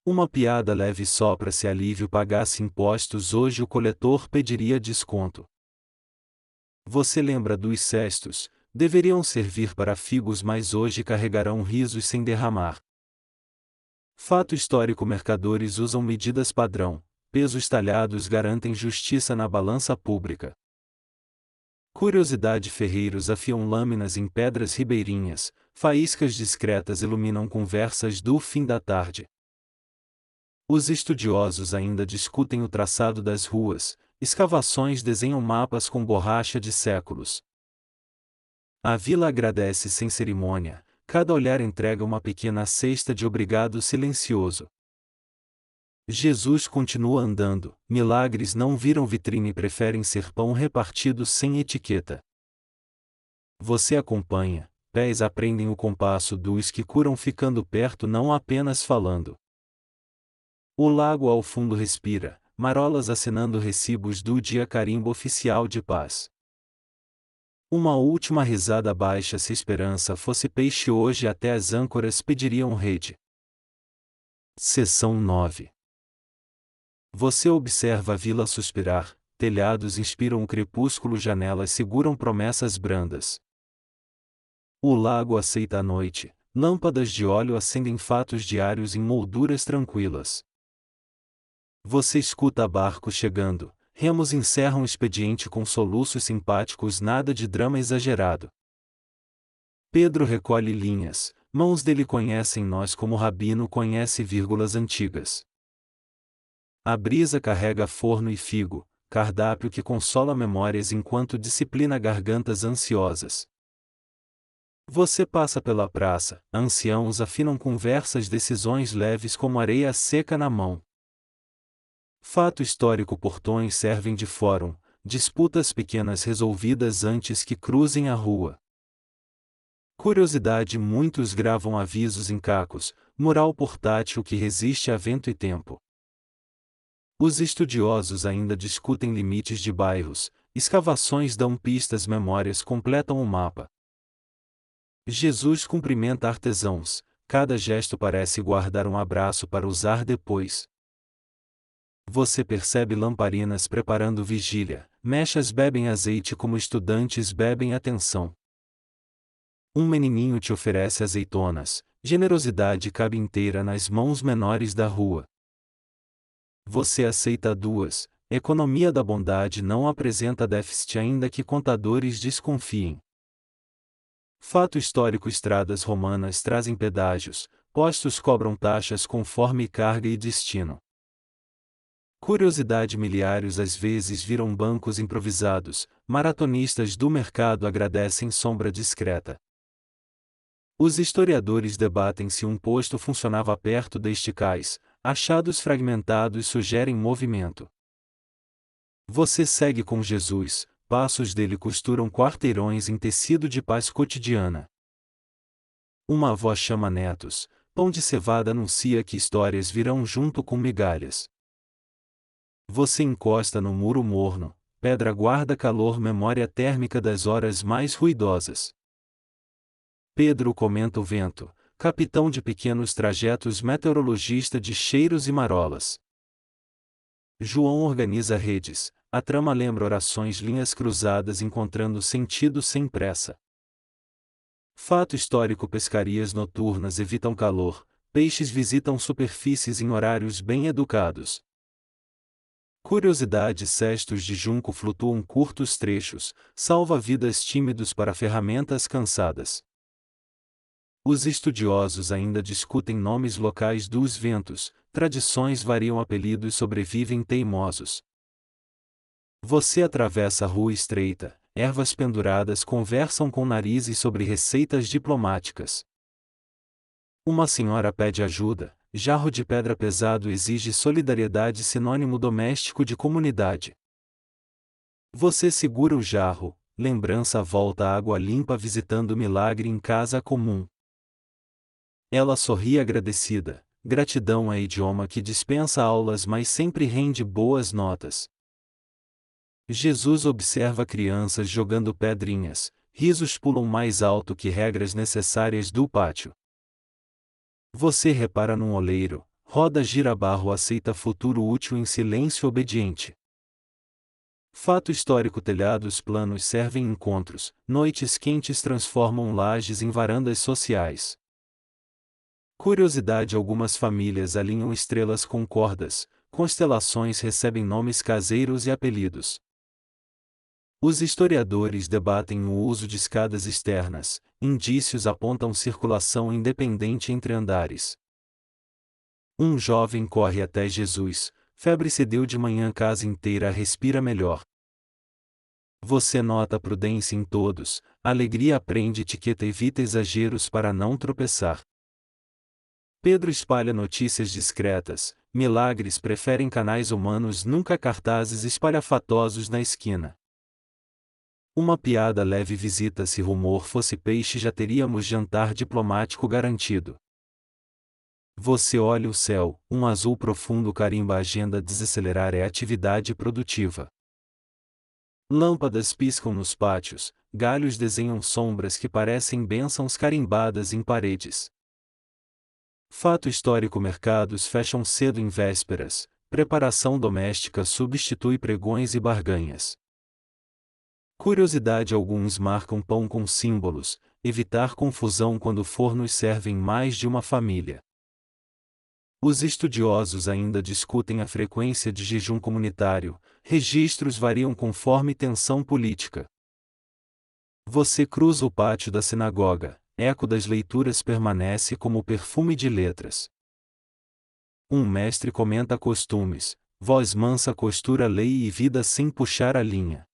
Uma piada leve sopra se alívio pagasse impostos hoje o coletor pediria desconto. Você lembra dos cestos, deveriam servir para figos mas hoje carregarão risos sem derramar. Fato histórico mercadores usam medidas padrão, pesos talhados garantem justiça na balança pública. Curiosidade ferreiros afiam lâminas em pedras ribeirinhas, faíscas discretas iluminam conversas do fim da tarde. Os estudiosos ainda discutem o traçado das ruas, escavações desenham mapas com borracha de séculos. A vila agradece sem cerimônia, cada olhar entrega uma pequena cesta de obrigado silencioso. Jesus continua andando, milagres não viram vitrine e preferem ser pão repartido sem etiqueta. Você acompanha, pés aprendem o compasso dos que curam ficando perto não apenas falando. O lago ao fundo respira, marolas acenando recibos do dia carimbo oficial de paz. Uma última risada baixa se esperança fosse peixe hoje até as âncoras pediriam rede. Seção 9. Você observa a vila suspirar, telhados inspiram o crepúsculo janelas seguram promessas brandas. O lago aceita a noite, lâmpadas de óleo acendem fatos diários em molduras tranquilas. Você escuta barcos chegando, remos encerram expediente com soluços simpáticos nada de drama exagerado. Pedro recolhe linhas, mãos dele conhecem nós como rabino conhece vírgulas antigas. A brisa carrega forno e figo, cardápio que consola memórias enquanto disciplina gargantas ansiosas. Você passa pela praça, anciãos afinam conversas decisões leves como areia seca na mão. Fato histórico portões servem de fórum, disputas pequenas resolvidas antes que cruzem a rua. Curiosidade muitos gravam avisos em cacos, mural portátil que resiste a vento e tempo. Os estudiosos ainda discutem limites de bairros, escavações dão pistas memórias completam o mapa. Jesus cumprimenta artesãos, cada gesto parece guardar um abraço para usar depois. Você percebe lamparinas preparando vigília, mechas bebem azeite como estudantes bebem atenção. Um menininho te oferece azeitonas, generosidade cabe inteira nas mãos menores da rua. Você aceita duas, economia da bondade não apresenta déficit ainda que contadores desconfiem. Fato histórico: estradas romanas trazem pedágios, postos cobram taxas conforme carga e destino. Curiosidade: miliários às vezes viram bancos improvisados, maratonistas do mercado agradecem sombra discreta. Os historiadores debatem se um posto funcionava perto deste cais, achados fragmentados sugerem movimento. Você segue com Jesus, passos dele costuram quarteirões em tecido de paz cotidiana. Uma avó chama netos, pão de cevada anuncia que histórias virão junto com migalhas. Você encosta no muro morno, pedra guarda calor, memória térmica das horas mais ruidosas. Pedro comenta o vento, capitão de pequenos trajetos, meteorologista de cheiros e marolas. João organiza redes, a trama lembra orações, linhas cruzadas encontrando sentido sem pressa. Fato histórico: pescarias noturnas evitam calor, peixes visitam superfícies em horários bem educados. Curiosidade: cestos de junco flutuam curtos trechos, salva-vidas tímidos para ferramentas cansadas. Os estudiosos ainda discutem nomes locais dos ventos, tradições variam, apelidos sobrevivem teimosos. Você atravessa a rua estreita, ervas penduradas conversam com narizes sobre receitas diplomáticas. Uma senhora pede ajuda, jarro de pedra pesado exige solidariedade, sinônimo doméstico de comunidade. Você segura o jarro, lembrança volta à água limpa visitando milagre em casa comum. Ela sorri agradecida, gratidão é idioma que dispensa aulas mas sempre rende boas notas. Jesus observa crianças jogando pedrinhas, risos pulam mais alto que regras necessárias do pátio. Você repara num oleiro, roda gira barro aceita futuro útil em silêncio obediente. Fato histórico: telhados planos servem encontros, noites quentes transformam lajes em varandas sociais. Curiosidade: algumas famílias alinham estrelas com cordas, constelações recebem nomes caseiros e apelidos. Os historiadores debatem o uso de escadas externas, indícios apontam circulação independente entre andares. Um jovem corre até Jesus, febre cedeu de manhã, casa inteira respira melhor. Você nota a prudência em todos, alegria aprende etiqueta, evita exageros para não tropeçar. Pedro espalha notícias discretas, milagres preferem canais humanos, nunca cartazes espalhafatosos na esquina. Uma piada leve visita: se rumor fosse peixe já teríamos jantar diplomático garantido. Você olha o céu, um azul profundo carimba a agenda, desacelerar é atividade produtiva. Lâmpadas piscam nos pátios, galhos desenham sombras que parecem bênçãos carimbadas em paredes. Fato histórico: mercados fecham cedo em vésperas, preparação doméstica substitui pregões e barganhas. Curiosidade: alguns marcam pão com símbolos, evitar confusão quando fornos servem mais de uma família. Os estudiosos ainda discutem a frequência de jejum comunitário, registros variam conforme tensão política. Você cruza o pátio da sinagoga, eco das leituras permanece como perfume de letras. Um mestre comenta costumes, voz mansa costura lei e vida sem puxar a linha.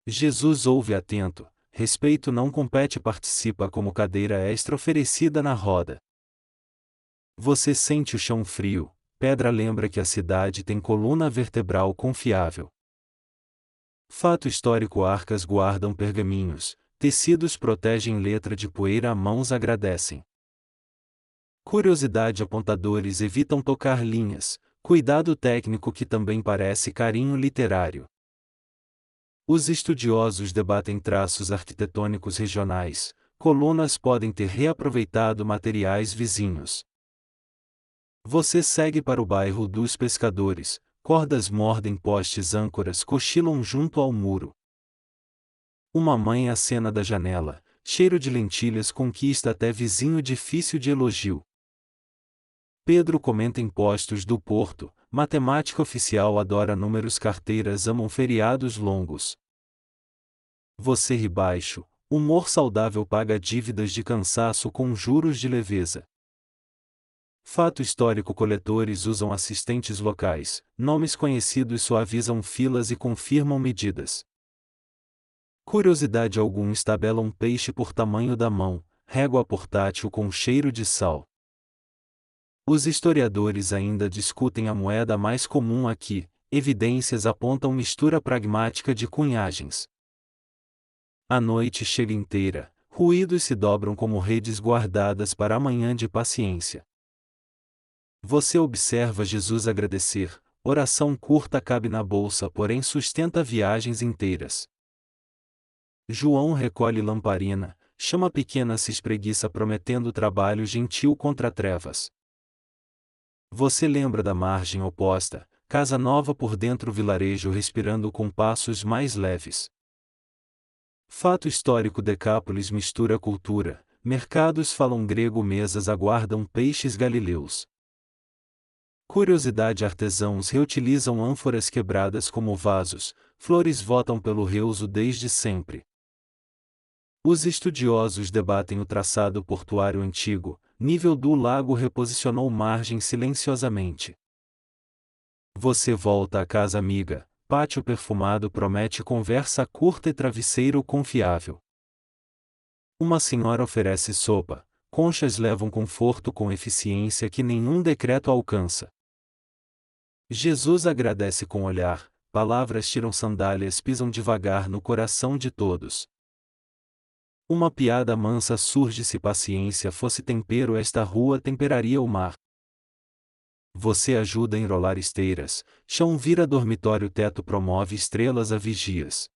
Jesus ouve atento, respeito não compete, participa como cadeira extra oferecida na roda. Você sente o chão frio, pedra lembra que a cidade tem coluna vertebral confiável. Fato histórico: arcas guardam pergaminhos, tecidos protegem letra de poeira, mãos agradecem. Curiosidade: apontadores evitam tocar linhas, cuidado técnico que também parece carinho literário. Os estudiosos debatem traços arquitetônicos regionais, colunas podem ter reaproveitado materiais vizinhos. Você segue para o bairro dos pescadores, cordas mordem postes, âncoras cochilam junto ao muro. Uma mãe acena da janela, cheiro de lentilhas conquista até vizinho difícil de elogio. Pedro comenta impostos do Porto, matemática oficial adora números, carteiras amam feriados longos. Você ri baixo, humor saudável paga dívidas de cansaço com juros de leveza. Fato histórico: coletores usam assistentes locais, nomes conhecidos suavizam filas e confirmam medidas. Curiosidade: alguns tabelam peixe por tamanho da mão, régua portátil com cheiro de sal. Os historiadores ainda discutem a moeda mais comum aqui, evidências apontam mistura pragmática de cunhagens. A noite chega inteira, ruídos se dobram como redes guardadas para amanhã de paciência. Você observa Jesus agradecer, oração curta cabe na bolsa, porém sustenta viagens inteiras. João recolhe lamparina, chama pequena se espreguiça prometendo trabalho gentil contra trevas. Você lembra da margem oposta, casa nova por dentro, vilarejo respirando com passos mais leves. Fato histórico: Decápolis mistura cultura, mercados falam grego, mesas aguardam peixes galileus. Curiosidade: artesãos reutilizam ânforas quebradas como vasos, flores votam pelo reuso desde sempre. Os estudiosos debatem o traçado portuário antigo, nível do lago reposicionou margem silenciosamente. Você volta à casa amiga, pátio perfumado promete conversa curta e travesseiro confiável. Uma senhora oferece sopa, conchas levam conforto com eficiência que nenhum decreto alcança. Jesus agradece com olhar, palavras tiram sandálias, pisam devagar no coração de todos. Uma piada mansa surge: se paciência fosse tempero, esta rua temperaria o mar. Você ajuda a enrolar esteiras, chão vira dormitório, teto promove estrelas a vigias.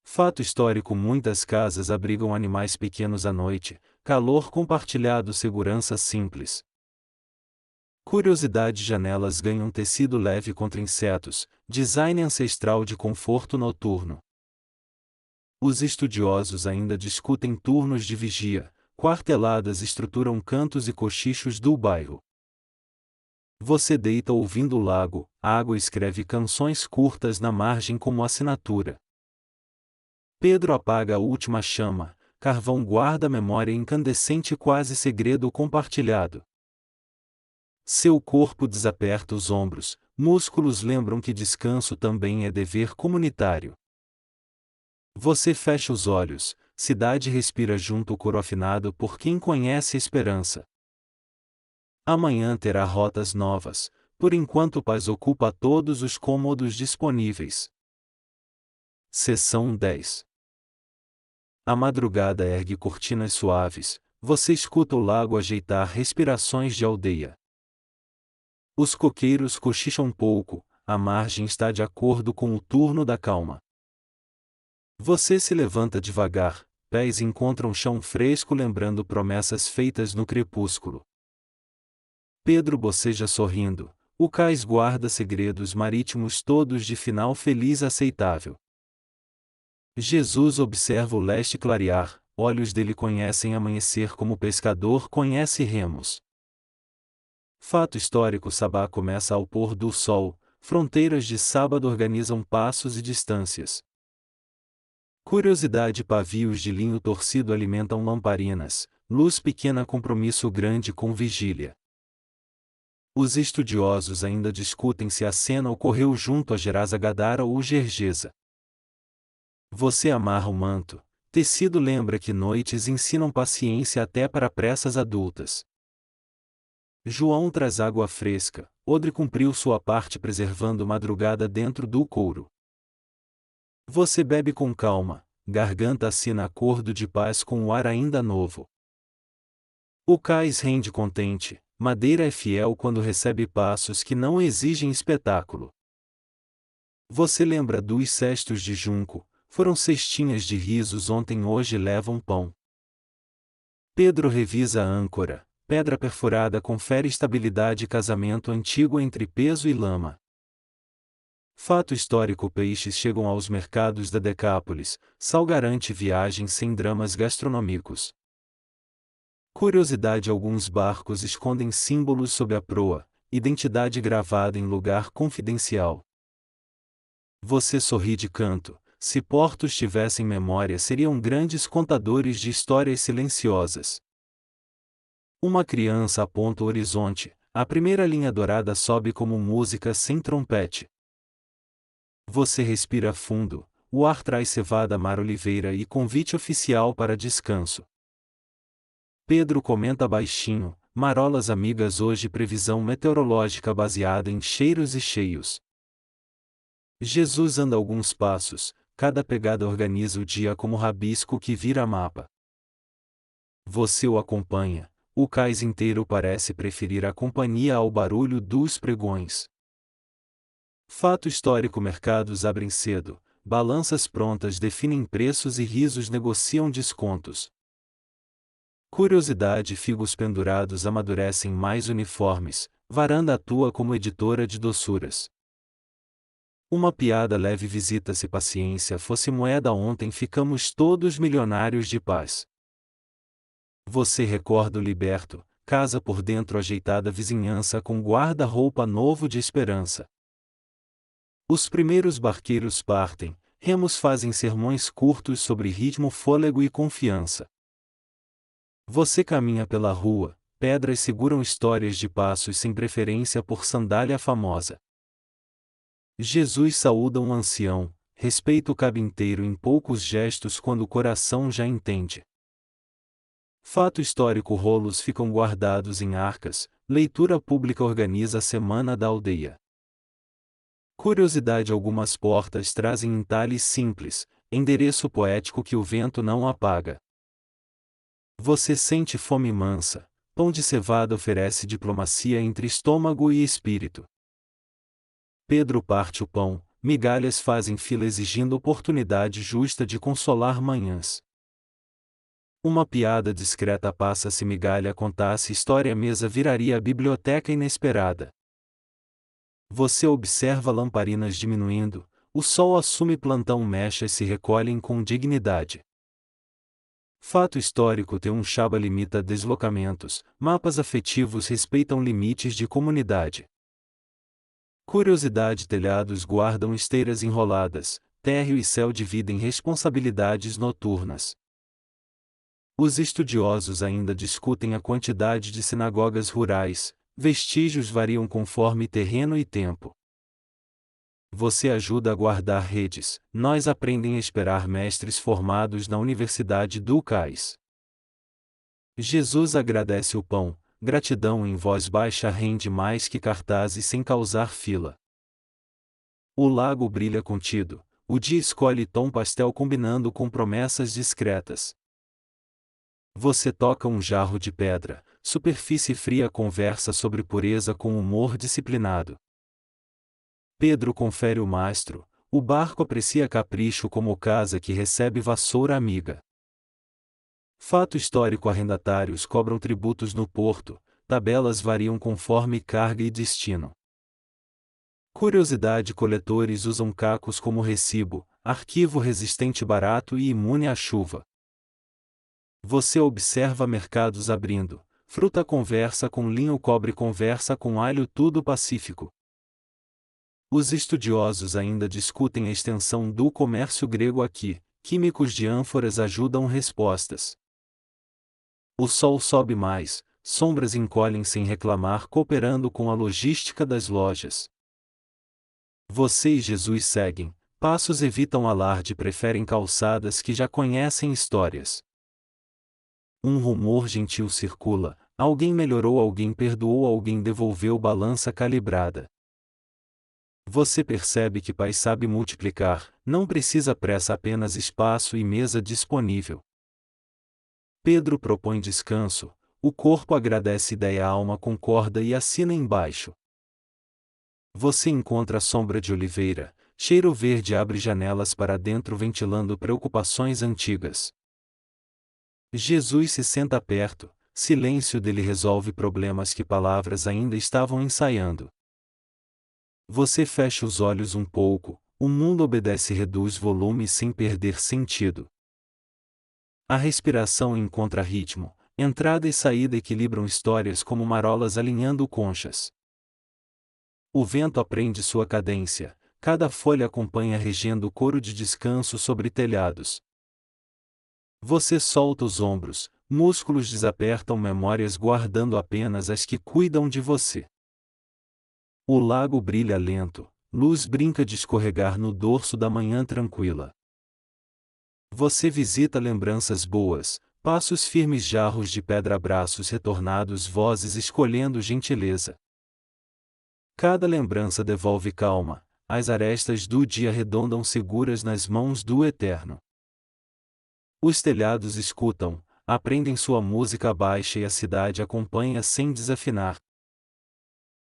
Fato histórico: muitas casas abrigam animais pequenos à noite, calor compartilhado, segurança simples. Curiosidade: janelas ganham tecido leve contra insetos, design ancestral de conforto noturno. Os estudiosos ainda discutem turnos de vigia, quarteladas estruturam cantos e cochichos do bairro. Você deita ouvindo o lago, água escreve canções curtas na margem como assinatura. Pedro apaga a última chama, carvão guarda a memória incandescente, quase segredo compartilhado. Seu corpo desaperta os ombros, músculos lembram que descanso também é dever comunitário. Você fecha os olhos, cidade respira junto, o coro afinado por quem conhece a esperança. Amanhã terá rotas novas, por enquanto paz ocupa todos os cômodos disponíveis. Seção 10. A madrugada ergue cortinas suaves, você escuta o lago ajeitar respirações de aldeia. Os coqueiros cochicham pouco, a margem está de acordo com o turno da calma. Você se levanta devagar, pés encontram chão fresco lembrando promessas feitas no crepúsculo. Pedro boceja sorrindo, o cais guarda segredos marítimos todos de final feliz aceitável. Jesus observa o leste clarear, olhos dele conhecem amanhecer como o pescador conhece remos. Fato histórico: Sabá começa ao pôr do sol, fronteiras de sábado organizam passos e distâncias. Curiosidade: pavios de linho torcido alimentam lamparinas, luz pequena compromisso grande com vigília. Os estudiosos ainda discutem se a cena ocorreu junto a Gerasa Gadara ou Gergesa. Você amarra o manto, tecido lembra que noites ensinam paciência até para pressas adultas. João traz água fresca, odre cumpriu sua parte preservando madrugada dentro do couro. Você bebe com calma, garganta assina acordo de paz com o ar ainda novo. O cais rende contente, madeira é fiel quando recebe passos que não exigem espetáculo. Você lembra dos cestos de junco, foram cestinhas de risos ontem, hoje levam pão. Pedro revisa a âncora, pedra perfurada confere estabilidade, casamento antigo entre peso e lama. Fato histórico: peixes chegam aos mercados da Decápolis, Sal garante viagem sem dramas gastronômicos. Curiosidade: alguns barcos escondem símbolos sob a proa, identidade gravada em lugar confidencial. Você sorri de canto. Se portos tivessem memória, seriam grandes contadores de histórias silenciosas. Uma criança aponta o horizonte, a primeira linha dourada sobe como música sem trompete. Você respira fundo, o ar traz cevada Mar Oliveira e convite oficial para descanso. Pedro comenta baixinho: marolas amigas hoje, previsão meteorológica baseada em cheiros e cheios. Jesus anda alguns passos, cada pegada organiza o dia como rabisco que vira mapa. Você o acompanha, o cais inteiro parece preferir a companhia ao barulho dos pregões. Fato histórico: mercados abrem cedo, balanças prontas definem preços e risos negociam descontos. Curiosidade: figos pendurados amadurecem mais uniformes, varanda atua como editora de doçuras. Uma piada leve visita: se paciência fosse moeda ontem ficamos todos milionários de paz. Você recorda o liberto, casa por dentro ajeitada, vizinhança com guarda-roupa novo de esperança. Os primeiros barqueiros partem, remos fazem sermões curtos sobre ritmo, fôlego e confiança. Você caminha pela rua, pedras seguram histórias de passos sem preferência por sandália famosa. Jesus saúda um ancião, respeito cabe inteiro em poucos gestos quando o coração já entende. Fato histórico: rolos ficam guardados em arcas, leitura pública organiza a semana da aldeia. Curiosidade: algumas portas trazem entalhes simples, endereço poético que o vento não apaga. Você sente fome mansa, pão de cevada oferece diplomacia entre estômago e espírito. Pedro parte o pão, migalhas fazem fila exigindo oportunidade justa de consolar manhãs. Uma piada discreta passa: se migalha contasse história, a mesa viraria a biblioteca inesperada. Você observa lamparinas diminuindo, o sol assume plantão, mechas se recolhem com dignidade. Fato histórico: ter um Shaba limita deslocamentos, mapas afetivos respeitam limites de comunidade. Curiosidade: telhados guardam esteiras enroladas, térreo e céu dividem responsabilidades noturnas. Os estudiosos ainda discutem a quantidade de sinagogas rurais, vestígios variam conforme terreno e tempo. Você ajuda a guardar redes, nós aprendem a esperar mestres formados na Universidade do Cais. Jesus agradece o pão, gratidão em voz baixa rende mais que cartazes sem causar fila. O lago brilha contido, o dia escolhe tom pastel combinando com promessas discretas. Você toca um jarro de pedra, superfície fria conversa sobre pureza com humor disciplinado. Pedro confere o mastro, o barco aprecia capricho como casa que recebe vassoura amiga. Fato histórico: arrendatários cobram tributos no porto, tabelas variam conforme carga e destino. Curiosidade: coletores usam cacos como recibo, arquivo resistente barato e imune à chuva. Você observa mercados abrindo, fruta conversa com linho, cobre conversa com alho, tudo pacífico. Os estudiosos ainda discutem a extensão do comércio grego aqui, químicos de ânforas ajudam respostas. O sol sobe mais, sombras encolhem sem reclamar, cooperando com a logística das lojas. Você e Jesus seguem, passos evitam alarde, preferem calçadas que já conhecem histórias. Um rumor gentil circula, alguém melhorou, alguém perdoou, alguém devolveu balança calibrada. Você percebe que Pai sabe multiplicar, não precisa pressa, apenas espaço e mesa disponível. Pedro propõe descanso, o corpo agradece ideia, a alma concorda e assina embaixo. Você encontra a sombra de oliveira, cheiro verde abre janelas para dentro ventilando preocupações antigas. Jesus se senta perto, silêncio dele resolve problemas que palavras ainda estavam ensaiando. Você fecha os olhos um pouco, o mundo obedece e reduz volume sem perder sentido. A respiração encontra ritmo, entrada e saída equilibram histórias como marolas alinhando conchas. O vento aprende sua cadência, cada folha acompanha regendo o coro de descanso sobre telhados. Você solta os ombros, músculos desapertam memórias guardando apenas as que cuidam de você. O lago brilha lento, luz brinca de escorregar no dorso da manhã tranquila. Você visita lembranças boas, passos firmes, jarros de pedra, braços retornados, vozes escolhendo gentileza. Cada lembrança devolve calma, as arestas do dia arredondam seguras nas mãos do Eterno. Os telhados escutam, aprendem sua música baixa e a cidade acompanha sem desafinar.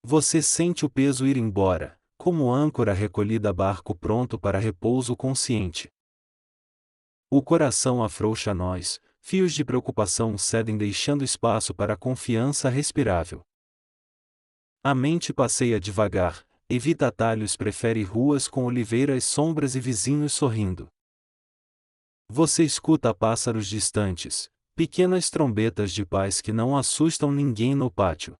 Você sente o peso ir embora, como âncora recolhida a barco pronto para repouso consciente. O coração afrouxa nós, fios de preocupação cedem deixando espaço para a confiança respirável. A mente passeia devagar, evita atalhos, prefere ruas com oliveiras, sombras e vizinhos sorrindo. Você escuta pássaros distantes, pequenas trombetas de paz que não assustam ninguém no pátio.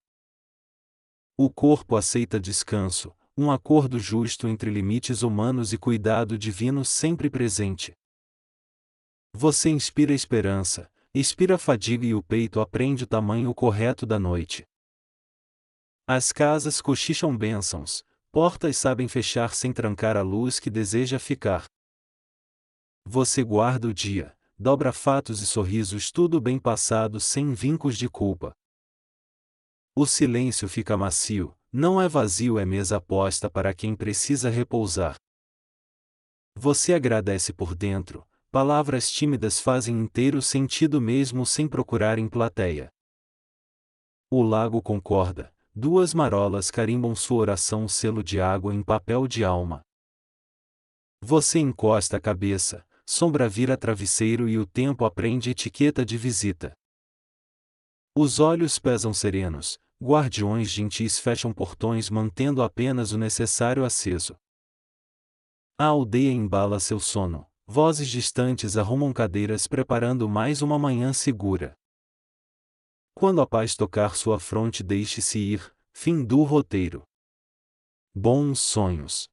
O corpo aceita descanso, um acordo justo entre limites humanos e cuidado divino sempre presente. Você inspira esperança, expira fadiga e o peito aprende o tamanho correto da noite. As casas cochicham bênçãos, portas sabem fechar sem trancar a luz que deseja ficar. Você guarda o dia, dobra fatos e sorrisos, tudo bem passado sem vincos de culpa. O silêncio fica macio, não é vazio, é mesa posta para quem precisa repousar. Você agradece por dentro, palavras tímidas fazem inteiro sentido mesmo sem procurar em plateia. O lago concorda, duas marolas carimbam sua oração, selo de água em papel de alma. Você encosta a cabeça, sombra vira travesseiro e o tempo aprende etiqueta de visita. Os olhos pesam serenos, guardiões gentis fecham portões mantendo apenas o necessário aceso. A aldeia embala seu sono, vozes distantes arrumam cadeiras preparando mais uma manhã segura. Quando a paz tocar sua fronte, deixe-se ir, fim do roteiro. Bons sonhos.